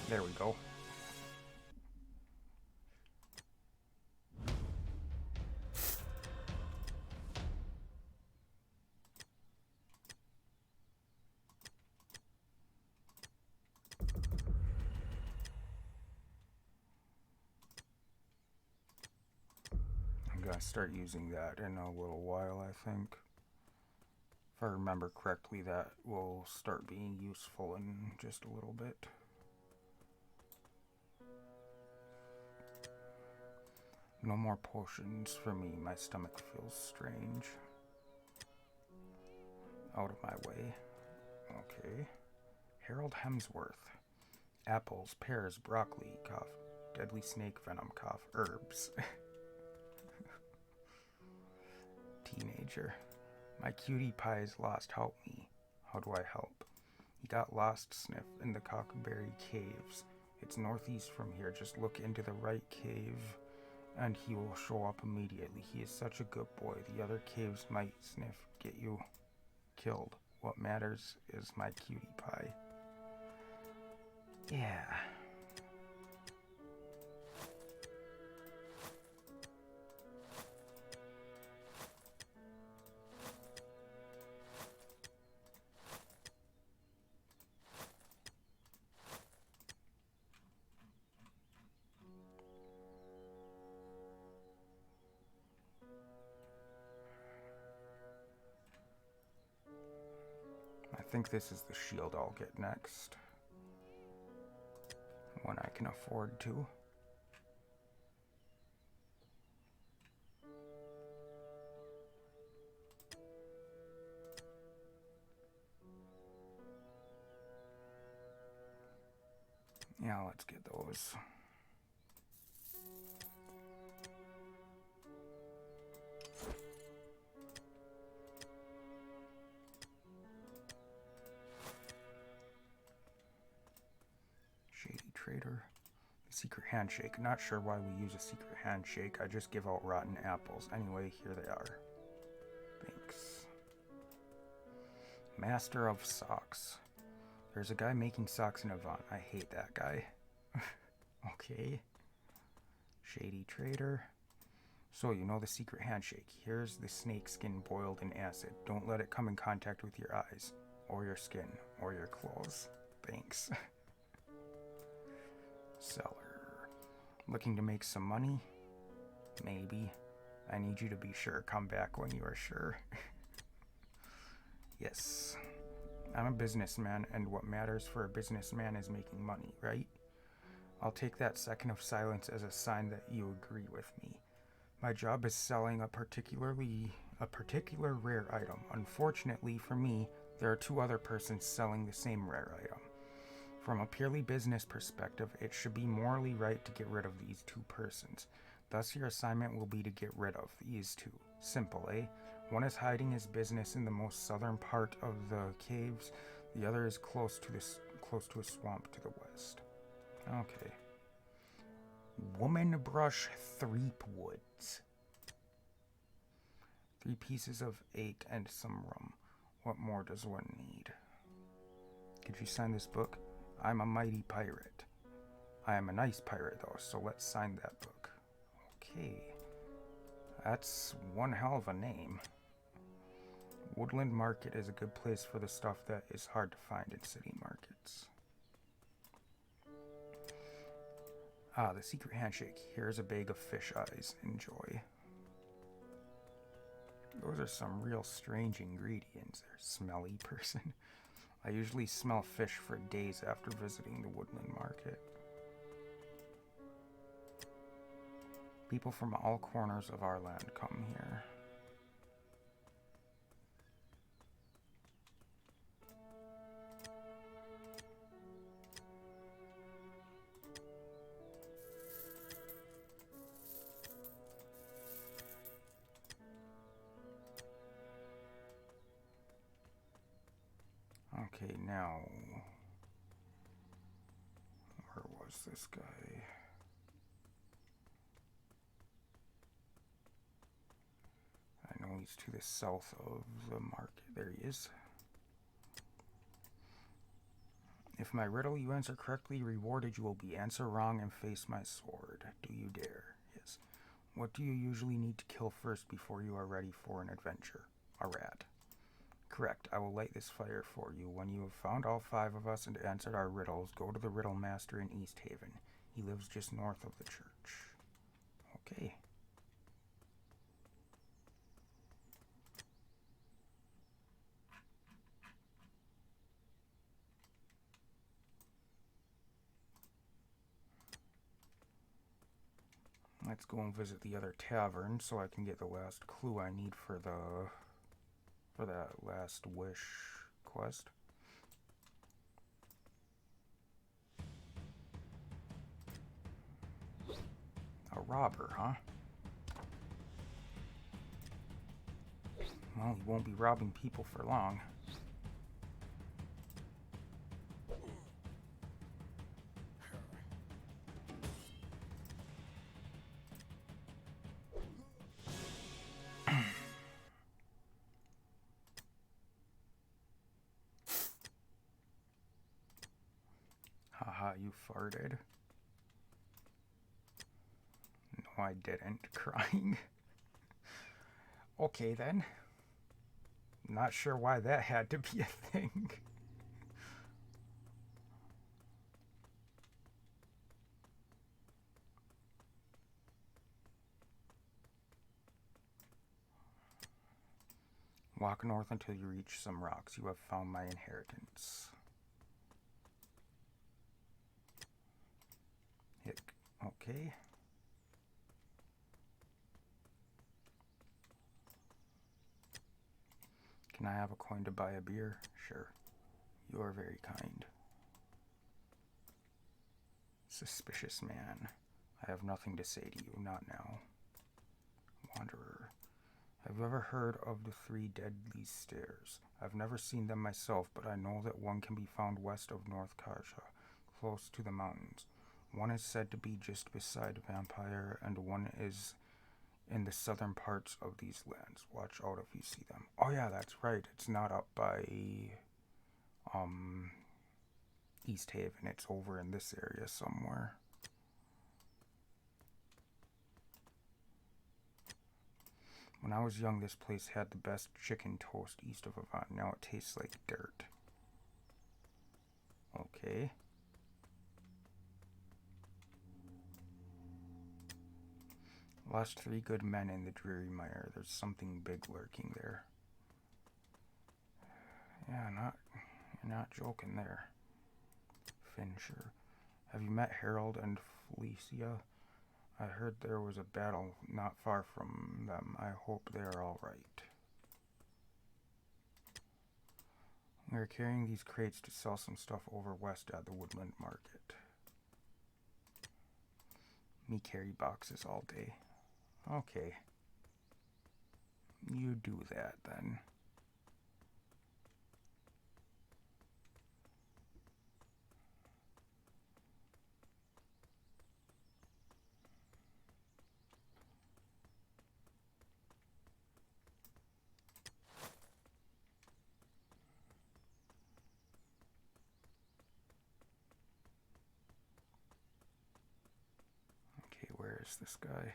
There we go. I'm gonna start using that in a little while, I think. If I remember correctly, that will start being useful in just a little bit. No more potions for me. My stomach feels strange. Out of my way. Okay. Harold Hemsworth. Apples, pears, broccoli, cough. Deadly snake venom, cough. Herbs. Teenager. My cutie pie is lost. Help me. How do I help? He got lost, Sniff, in the Cockberry Caves. It's northeast from here. Just look into the right cave and he will show up immediately. He is such a good boy. The other caves might, Sniff, get you killed. What matters is my cutie pie. Yeah. I think this is the shield I'll get next. One I can afford to. Yeah, let's get those. Shady Trader. Secret handshake. Not sure why we use a secret handshake. I just give out rotten apples. Anyway, here they are. Thanks. Master of Socks. There's a guy making socks in Avant. I hate that guy. Okay. Shady trader. So, you know the secret handshake. Here's the snake skin boiled in acid. Don't let it come in contact with your eyes, or your skin, or your clothes. Thanks. Seller. Looking to make some money? Maybe. I need you to be sure. Come back when you are sure. Yes. I'm a businessman, and what matters for a businessman is making money, right? I'll take that second of silence as a sign that you agree with me. My job is selling a particular rare item. Unfortunately for me, there are two other persons selling the same rare item. From a purely business perspective, it should be morally right to get rid of these two persons. Thus, your assignment will be to get rid of these two. Simple, eh? One is hiding his business in the most southern part of the caves. The other is close to a swamp to the west. Okay. Woman brush Threep Woods. 3 pieces of 8 and some rum. What more does one need? Could you sign this book? I'm a mighty pirate. I am a nice pirate though, so let's sign that book. Okay. That's one hell of a name. Woodland Market is a good place for the stuff that is hard to find in city markets. Ah, the secret handshake. Here's a bag of fish eyes. Enjoy. Those are some real strange ingredients. They're smelly person. I usually smell fish for days after visiting the Woodland Market. People from all corners of our land come here. Okay, now, where was this guy? I know he's to the south of the market. There he is. If my riddle you answer correctly, rewarded you will be. Answer wrong and face my sword. Do you dare? Yes. What do you usually need to kill first before you are ready for an adventure? A rat. Correct. I will light this fire for you. When you have found all 5 of us and answered our riddles, go to the Riddle Master in East Haven. He lives just north of the church. Okay. Let's go and visit the other tavern so I can get the last clue I need for that last wish quest. A robber, huh? Well, he won't be robbing people for long. Haha, you farted. No, I didn't. Crying. Okay, then. Not sure why that had to be a thing. Walk north until you reach some rocks. You have found my inheritance. Hit. Okay. Can I have a coin to buy a beer? Sure. You are very kind. Suspicious man. I have nothing to say to you, not now. Wanderer. Have you ever heard of the 3 deadly stairs? I've never seen them myself, but I know that one can be found west of North Karsha, close to the mountains. One is said to be just beside Vampire, and one is in the southern parts of these lands. Watch out if you see them. Oh yeah, that's right. It's not up by, East Haven. It's over in this area somewhere. When I was young, this place had the best chicken toast east of Avant. Now it tastes like dirt. Okay. Lost 3 good men in the dreary mire. There's something big lurking there. Yeah, you're not joking there. Fincher. Have you met Harold and Felicia? I heard there was a battle not far from them. I hope they are all right. We are carrying these crates to sell some stuff over west at the Woodland Market. Me carry boxes all day. Okay. You do that then. Okay, where is this guy?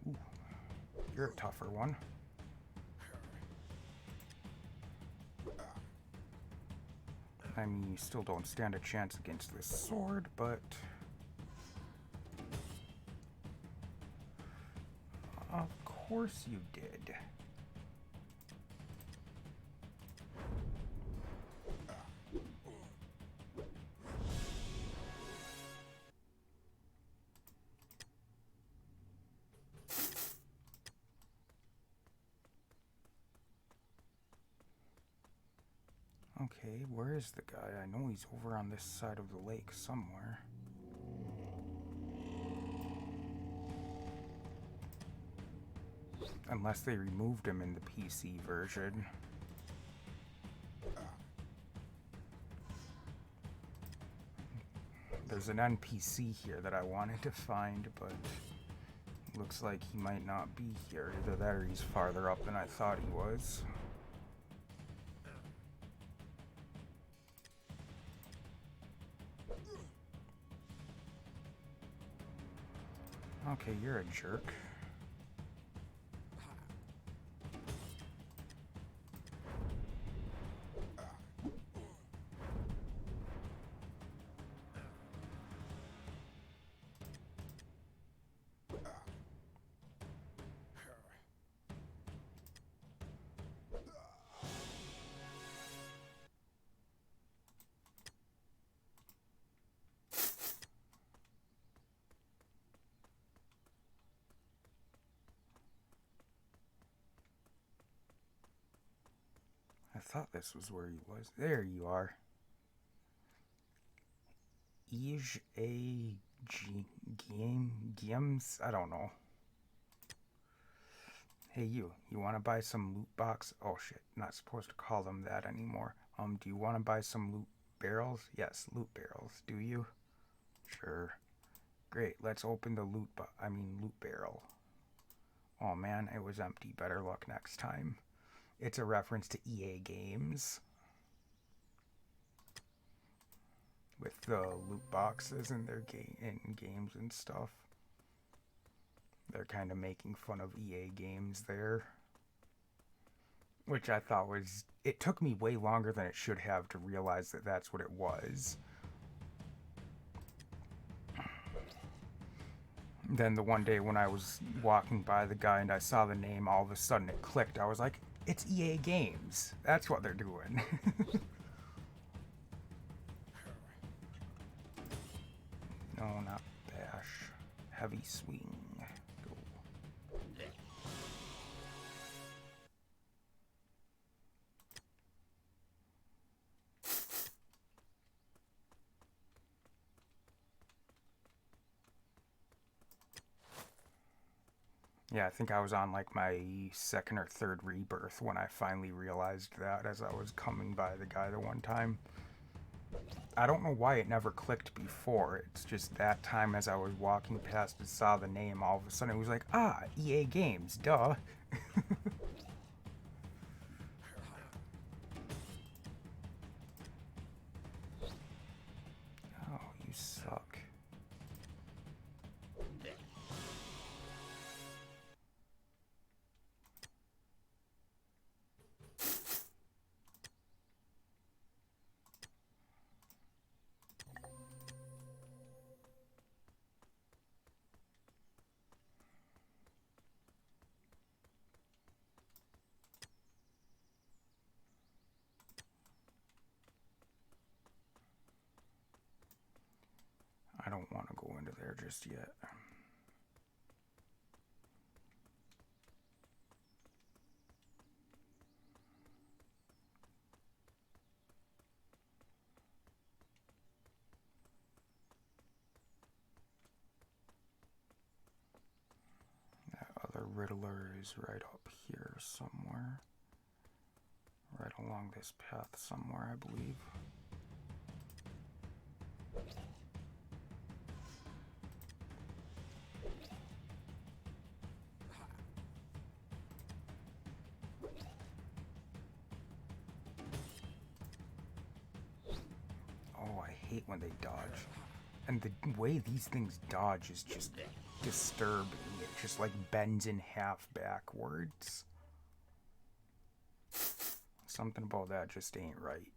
Ooh, you're a tougher one. I mean, you still don't stand a chance against this sword, but... Of course you did. Okay, where is the guy? I know he's over on this side of the lake somewhere. Unless they removed him in the PC version. There's an NPC here that I wanted to find, but looks like he might not be here. Either that or he's farther up than I thought he was. Okay, you're a jerk. I thought this was where he was. There you are. Games? I don't know. Hey you want to buy some loot box? Oh shit, not supposed to call them that anymore. Do you want to buy some loot barrels? Yes, loot barrels. Do you? Sure. Great, let's open the loot barrel. Oh man, it was empty. Better luck next time. It's a reference to EA Games. With the loot boxes in their games and stuff. They're kind of making fun of EA Games there. Which I thought was... It took me way longer than it should have to realize that that's what it was. Then the one day when I was walking by the guy and I saw the name, all of a sudden it clicked. I was like, it's EA Games. That's what they're doing. No, not bash. Heavy swing. Go. Yeah, I think I was on like my second or third rebirth when I finally realized that as I was coming by the guy the one time. I don't know why it never clicked before. It's just that time as I was walking past and saw the name, all of a sudden it was like, ah, EA Games, duh. don't want to go into there just yet. That other Riddler is right up here somewhere. Right along this path somewhere, I believe. Oh, I hate when they dodge. And the way these things dodge is just disturbing. It just like bends in half backwards. Something about that just ain't right.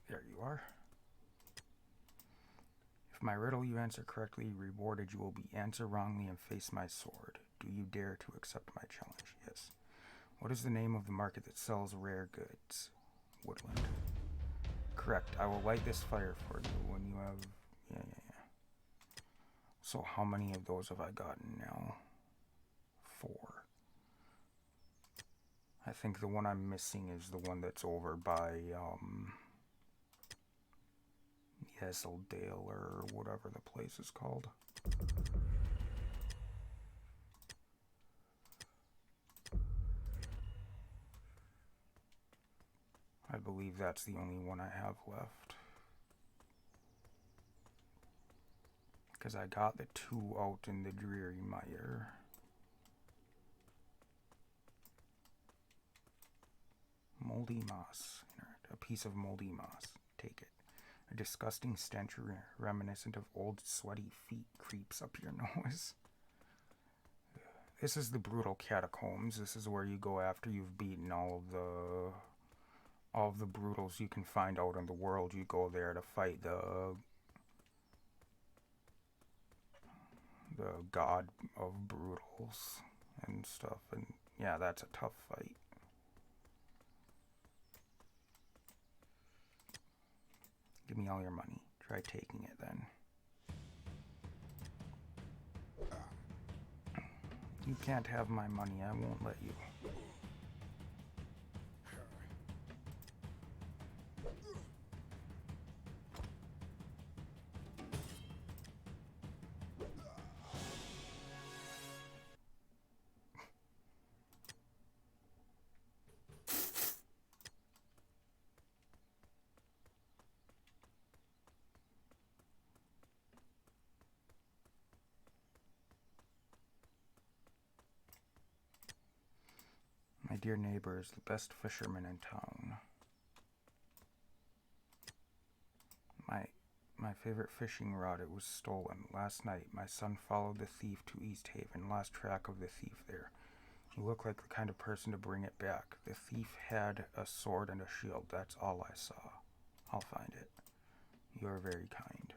There you are. If my riddle you answer correctly, rewarded you will be answer wrongly and face my sword. Do you dare to accept my challenge? Yes. What is the name of the market that sells rare goods? Woodland. Correct. I will light this fire for you when you have... Yeah. So how many of those have I gotten now? 4. I think the one I'm missing is the one that's over by, Yeseldale or whatever the place is called. I believe that's the only one I have left. Because I got the 2 out in the Dreary Mire. Moldy moss. A piece of moldy moss. Take it. A disgusting stench reminiscent of old sweaty feet creeps up your nose. This is the brutal catacombs. This is where you go after you've beaten all of the brutals you can find out in the world. You go there to fight the god of brutals and stuff. And yeah, that's a tough fight. Give me all your money. Try taking it then. You can't have my money. I won't let you. My dear neighbor is the best fisherman in town. My favorite fishing rod, it was stolen. Last night, my son followed the thief to East Haven, lost track of the thief there. You look like the kind of person to bring it back. The thief had a sword and a shield. That's all I saw. I'll find it. You are very kind.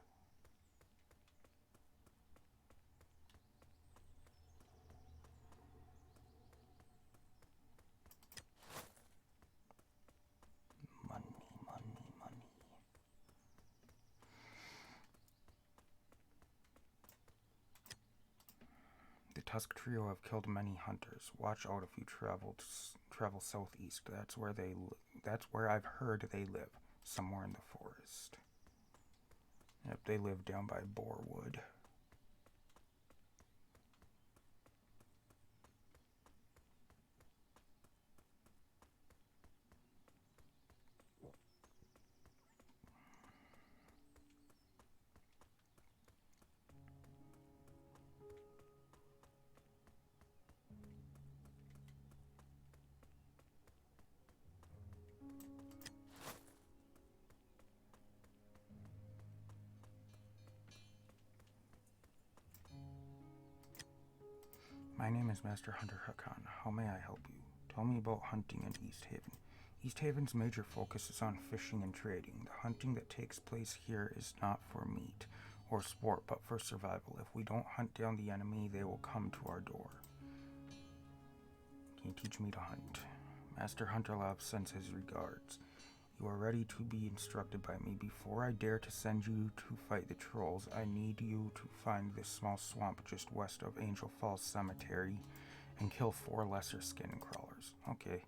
The Tusk Trio have killed many hunters. Watch out if you travel southeast. That's where I've heard they live. Somewhere in the forest. Yep, they live down by Borewood. My name is Master Hunter Hakan. How may I help you? Tell me about hunting in East Haven. East Haven's major focus is on fishing and trading. The hunting that takes place here is not for meat or sport, but for survival. If we don't hunt down the enemy, they will come to our door. Can you teach me to hunt? Master Hunterlap sends his regards. You are ready to be instructed by me. Before I dare to send you to fight the trolls, I need you to find this small swamp just west of Angel Falls Cemetery and kill 4 lesser skin crawlers. Okay.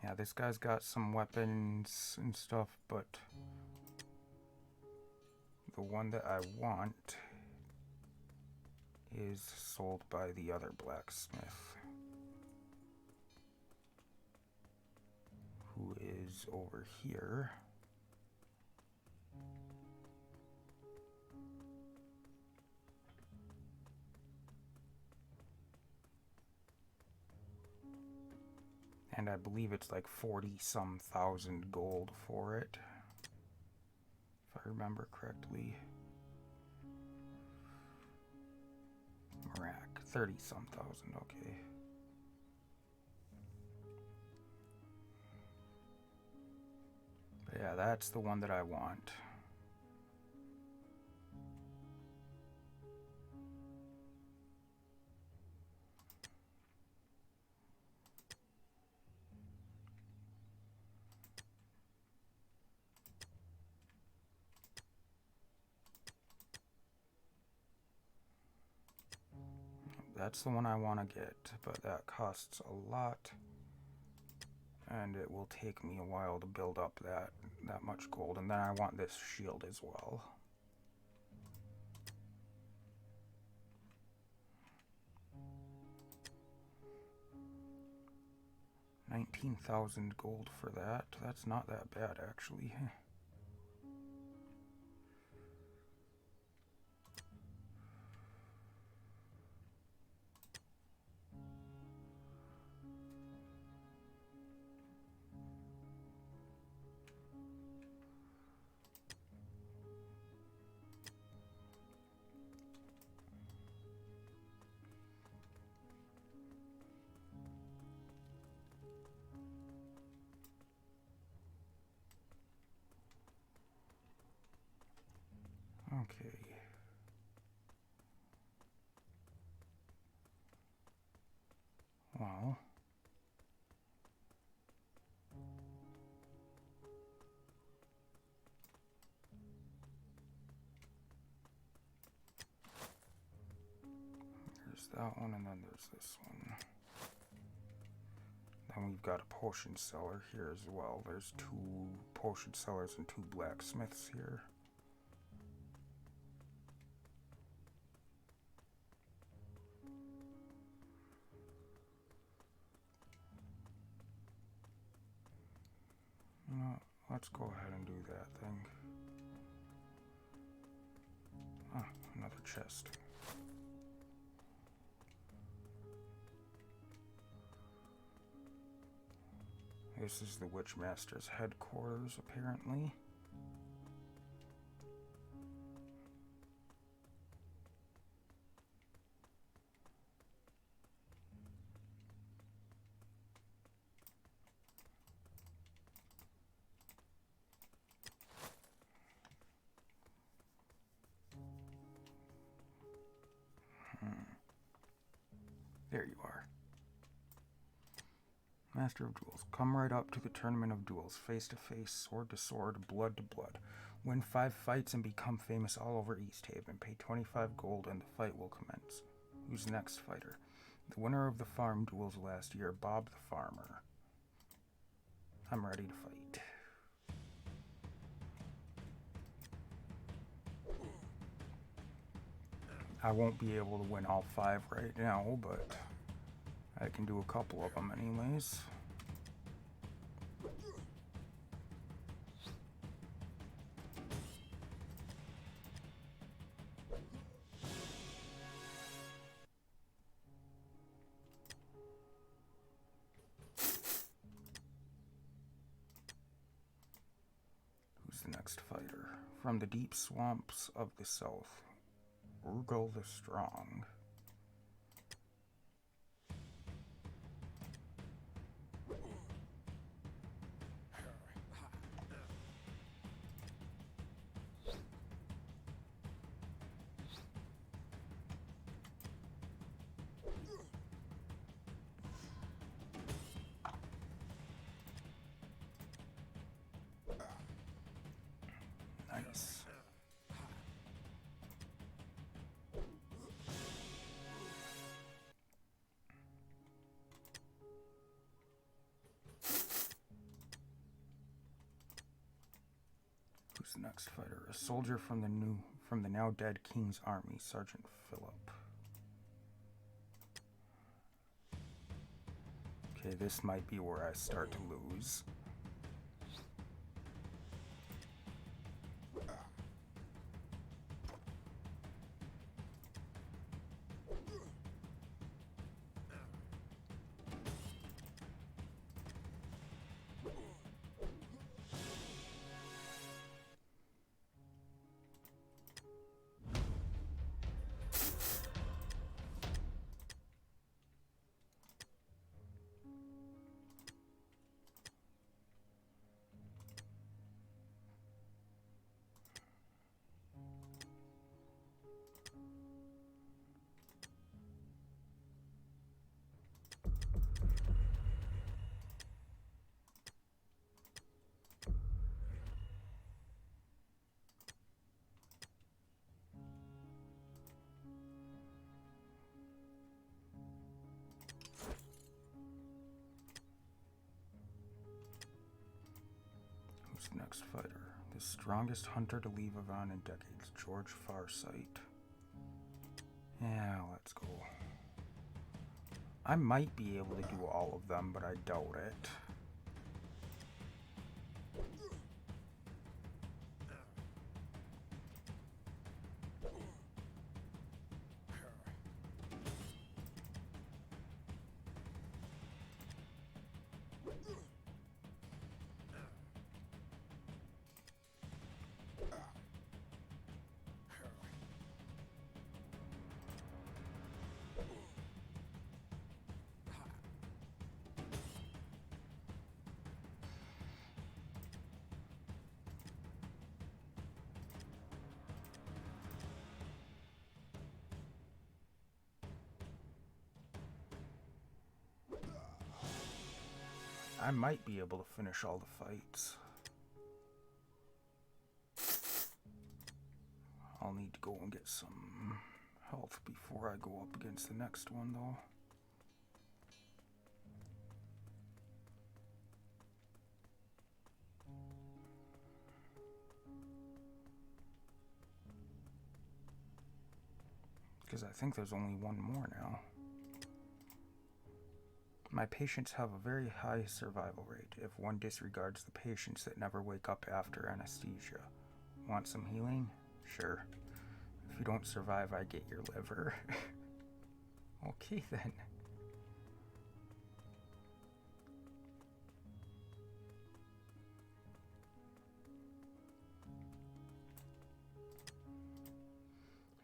Yeah, this guy's got some weapons and stuff, but the one that I want is sold by the other blacksmith, who is over here. And I believe it's like 40-some thousand gold for it, if I remember correctly. Marak, 30-some thousand, okay. But yeah, that's the one that I want. That's the one I want to get, but that costs a lot. And it will take me a while to build up that much gold. And then I want this shield as well. 19,000 gold for that. That's not that bad, actually. Okay. Well. There's that one, and then there's this one. Then we've got a potion seller here as well. There's 2 potion sellers and 2 blacksmiths here. Let's go ahead and do that thing. Ah, another chest. This is the Witchmaster's headquarters, apparently. There you are. Master of Duels. Come right up to the tournament of duels, face to face, sword to sword, blood to blood. Win 5 fights and become famous all over East Haven. Pay 25 gold and the fight will commence. Who's the next fighter? The winner of the farm duels last year, Bob the Farmer. I'm ready to fight. I won't be able to win all 5 right now, but I can do a couple of them anyways. Who's the next fighter? From the deep swamps of the south, Urgal the Strong. Who's the next fighter? A soldier from the now dead King's army, Sergeant Philip. Okay, this might be where I start to lose. Next fighter, the strongest hunter to leave Avon in decades, George Farsight. Yeah, let's go. I might be able to do all of them, but I doubt it. I might be able to finish all the fights. I'll need to go and get some health before I go up against the next one, though. Because I think there's only one more now. My patients have a very high survival rate if one disregards the patients that never wake up after anesthesia. Want some healing? Sure. If you don't survive, I get your liver. Okay then.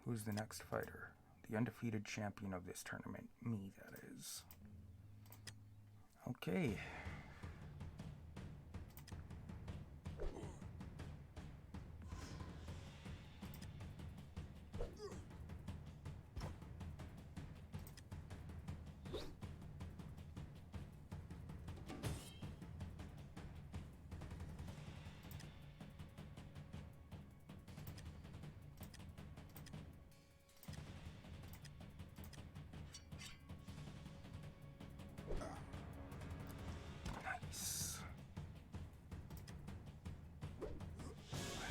Who's the next fighter? The undefeated champion of this tournament. Me, that is. Okay.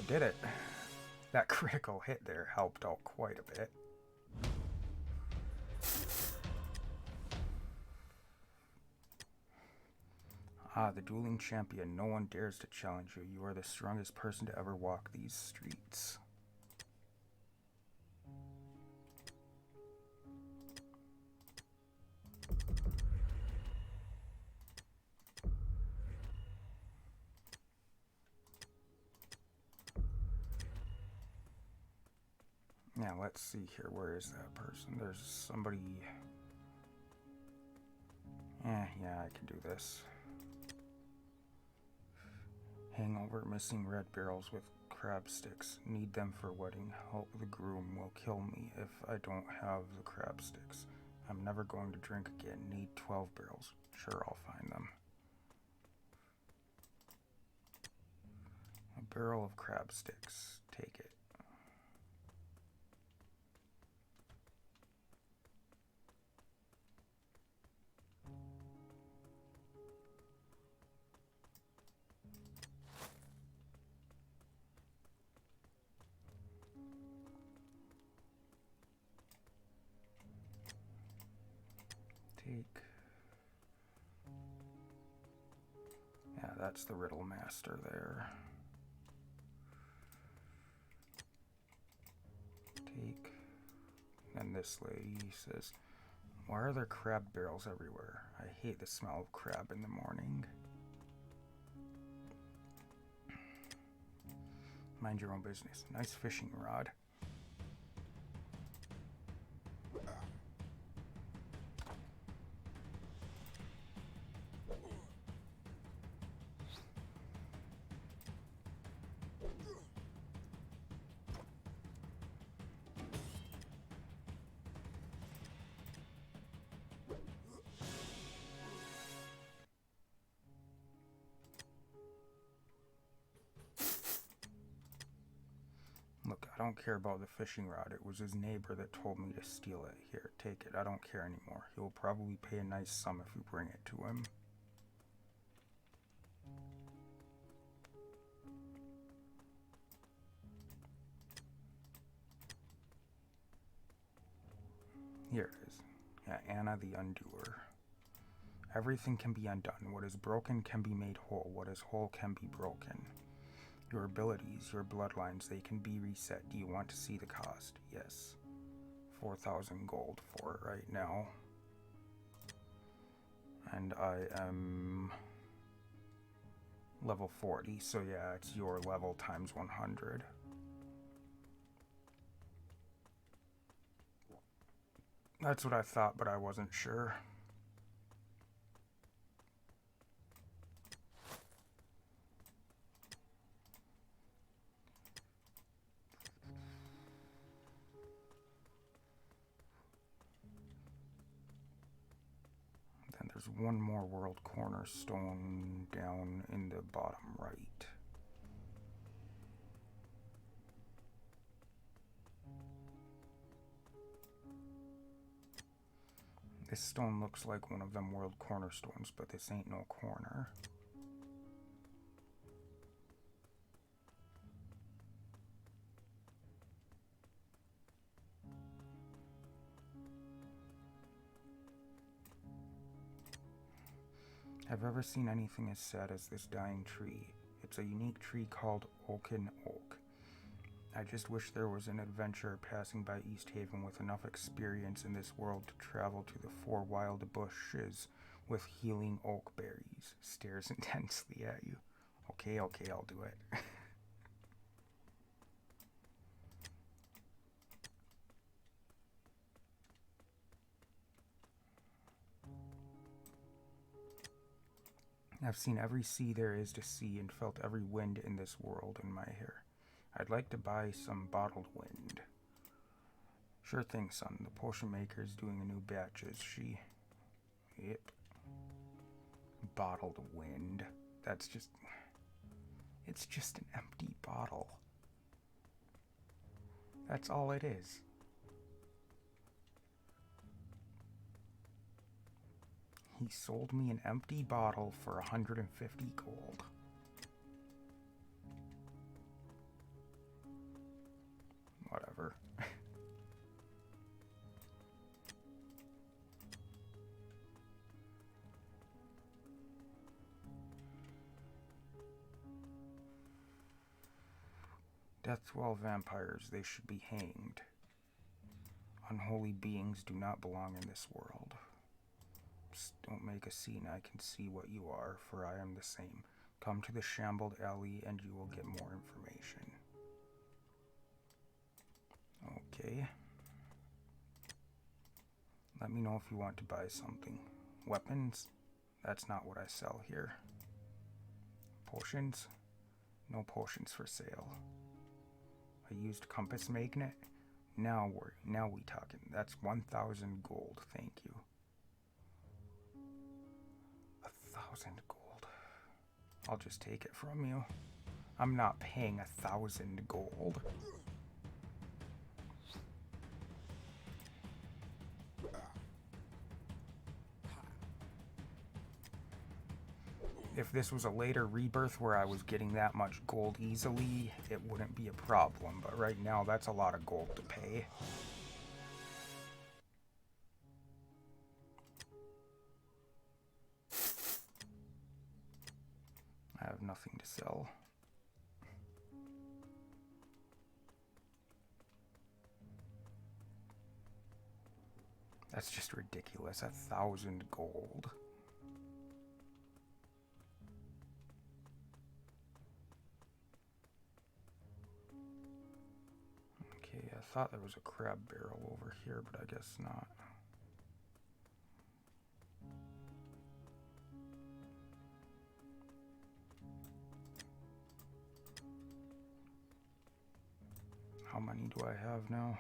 Did it. That critical hit there helped out quite a bit. Ah, the dueling champion. No one dares to challenge you. You are the strongest person to ever walk these streets. Yeah, let's see here. Where is that person? There's somebody... yeah, I can do this. Hangover, missing red barrels with crab sticks. Need them for wedding. Help the groom will kill me if I don't have the crab sticks. I'm never going to drink again. Need 12 barrels. Sure, I'll find them. A barrel of crab sticks. Take it. Take. Yeah, that's the Riddle Master there. Take. And this lady says, why are there crab barrels everywhere? I hate the smell of crab in the morning. Mind your own business. Nice fishing rod. Look, I don't care about the fishing rod. It was his neighbor that told me to steal it. Here, take it. I don't care anymore. He will probably pay a nice sum if you bring it to him. Here it is. Yeah, Anna the Undoer. Everything can be undone. What is broken can be made whole. What is whole can be broken. Your abilities, your bloodlines, they can be reset. Do you want to see the cost? Yes. 4,000 gold for it right now. And I am level 40, so yeah, it's your level times 100. That's what I thought, but I wasn't sure. Then there's one more world cornerstone down in the bottom right. This stone looks like one of them world cornerstones, but this ain't no corner. Have you ever seen anything as sad as this dying tree? It's a unique tree called Oaken Oak. I just wish there was an adventurer passing by East Haven with enough experience in this world to travel to the 4 wild bushes with healing oak berries. Stares intensely at you. Okay, I'll do it. I've seen every sea there is to see and felt every wind in this world in my hair. I'd like to buy some bottled wind. Sure thing, son. The potion maker is doing a new batch, is she? Yep. Bottled wind. That's just... It's just an empty bottle. That's all it is. He sold me an empty bottle for 150 gold. Whatever. Death to all vampires, they should be hanged. Unholy beings do not belong in this world. Psst, don't make a scene, I can see what you are, for I am the same. Come to the shambled alley and you will get more information. Okay. Let me know if you want to buy something. Weapons? That's not what I sell here. Potions? No potions for sale. A used compass magnet? Now we talking. That's 1,000 gold, thank you. 1,000 gold. I'll just take it from you. I'm not paying 1,000 gold. If this was a later rebirth where I was getting that much gold easily, it wouldn't be a problem. But right now, that's a lot of gold to pay. nothing to sell. That's just ridiculous. 1,000 gold. Okay, I thought there was a crab barrel over here, but I guess not. How many do I have now?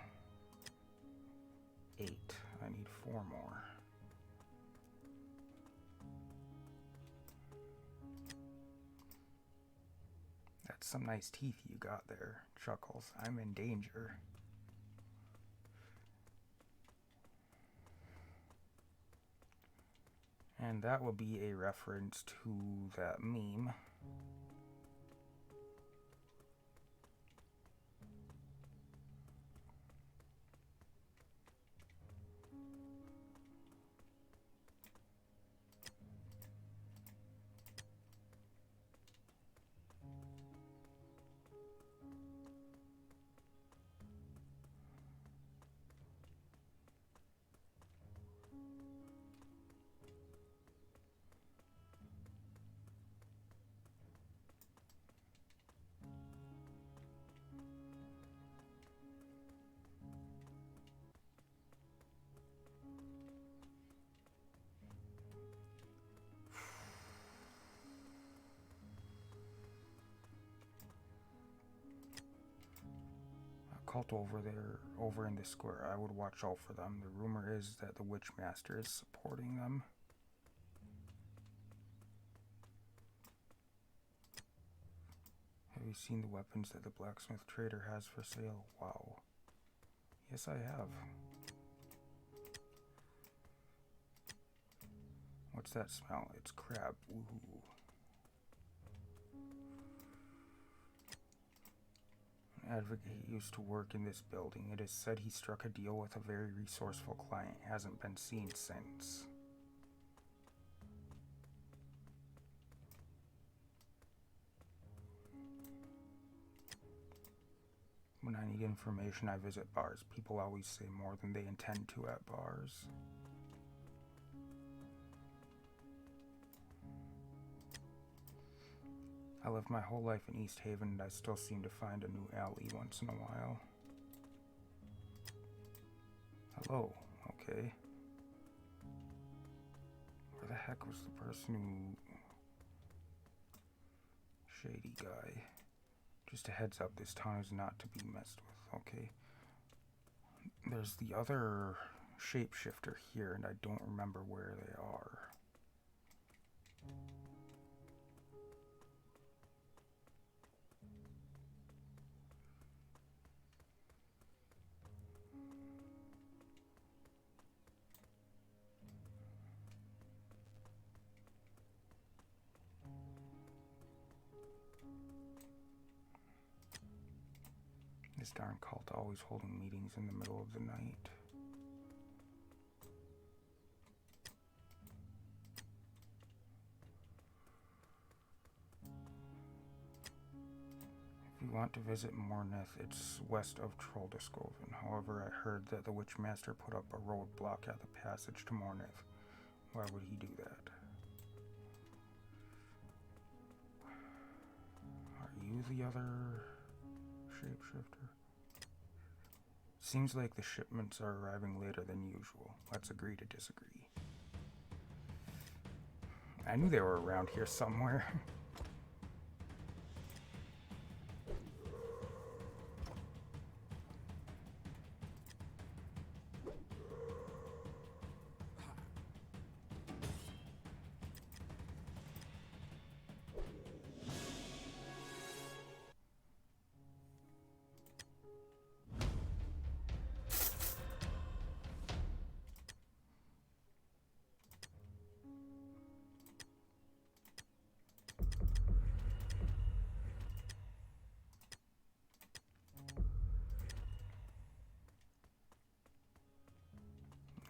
8. I need 4 more. That's some nice teeth you got there, Chuckles. I'm in danger. And that will be a reference to that meme. Cult over in the square. I would watch out for them. The rumor is that the Witchmaster is supporting them. Have you seen the weapons that the blacksmith trader has for sale? Wow. Yes, I have. What's that smell? It's crab. Ooh. Advocate used to work in this building. It is said he struck a deal with a very resourceful client. Hasn't been seen since. When I need information, I visit bars. People always say more than they intend to at bars. I lived my whole life in East Haven, and I still seem to find a new alley once in a while. Hello, okay. Where the heck was the person who... Shady guy. Just a heads up, this town is not to be messed with, okay. There's the other shapeshifter here, and I don't remember where they are. This darn cult always holding meetings in the middle of the night. If you want to visit Mornith, it's west of Troldeskoven. However, I heard that the Witchmaster put up a roadblock at the passage to Mornith. Why would he do that? Are you the other shapeshifter? Seems like the shipments are arriving later than usual. Let's agree to disagree. I knew they were around here somewhere.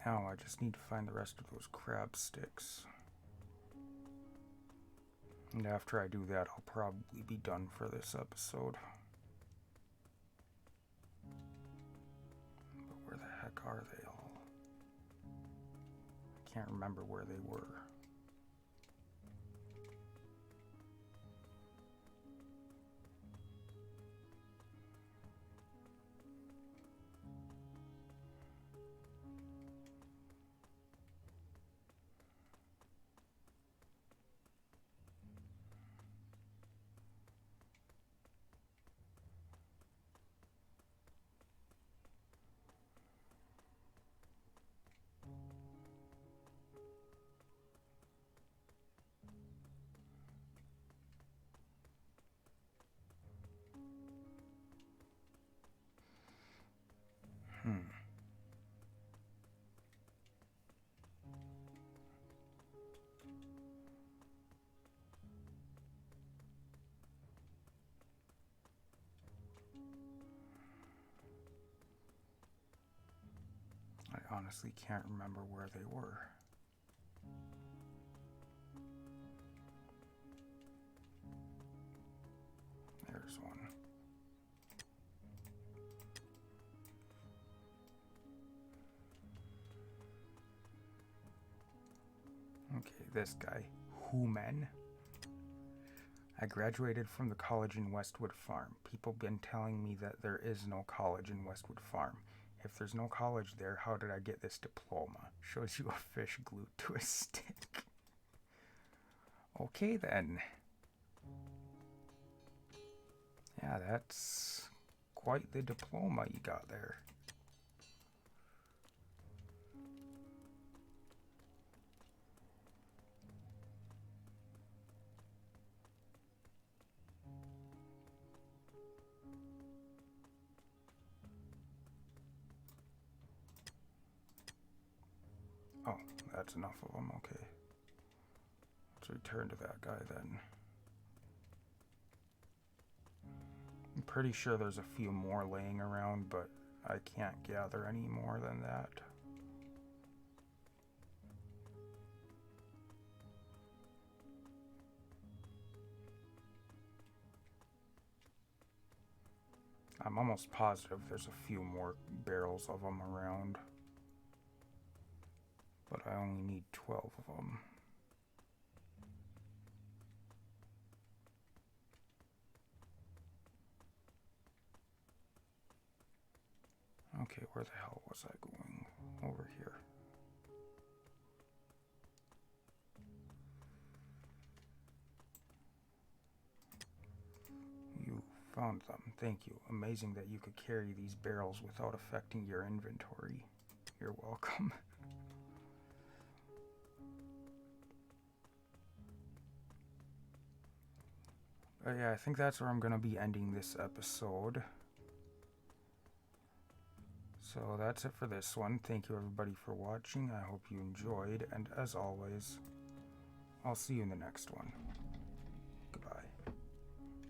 Now I just need to find the rest of those crab sticks. And after I do that, I'll probably be done for this episode. But where the heck are they all? I can't remember where they were. I honestly can't remember where they were. There's one. Okay, this guy, Human. I graduated from the college in Westwood Farm. People been telling me that there is no college in Westwood Farm. If there's no college there, how did I get this diploma? Shows you a fish glued to a stick. Okay then. Yeah, that's quite the diploma you got there. Oh, that's enough of them, okay. Let's return to that guy then. I'm pretty sure there's a few more laying around, but I can't gather any more than that. I'm almost positive there's a few more barrels of them around, but I only need 12 of them. Okay, where the hell was I going? Over here. You found them. Thank you. Amazing that you could carry these barrels without affecting your inventory. You're welcome. But yeah, I think that's where I'm going to be ending this episode. So that's it for this one. Thank you everybody for watching. I hope you enjoyed, and as always, I'll see you in the next one.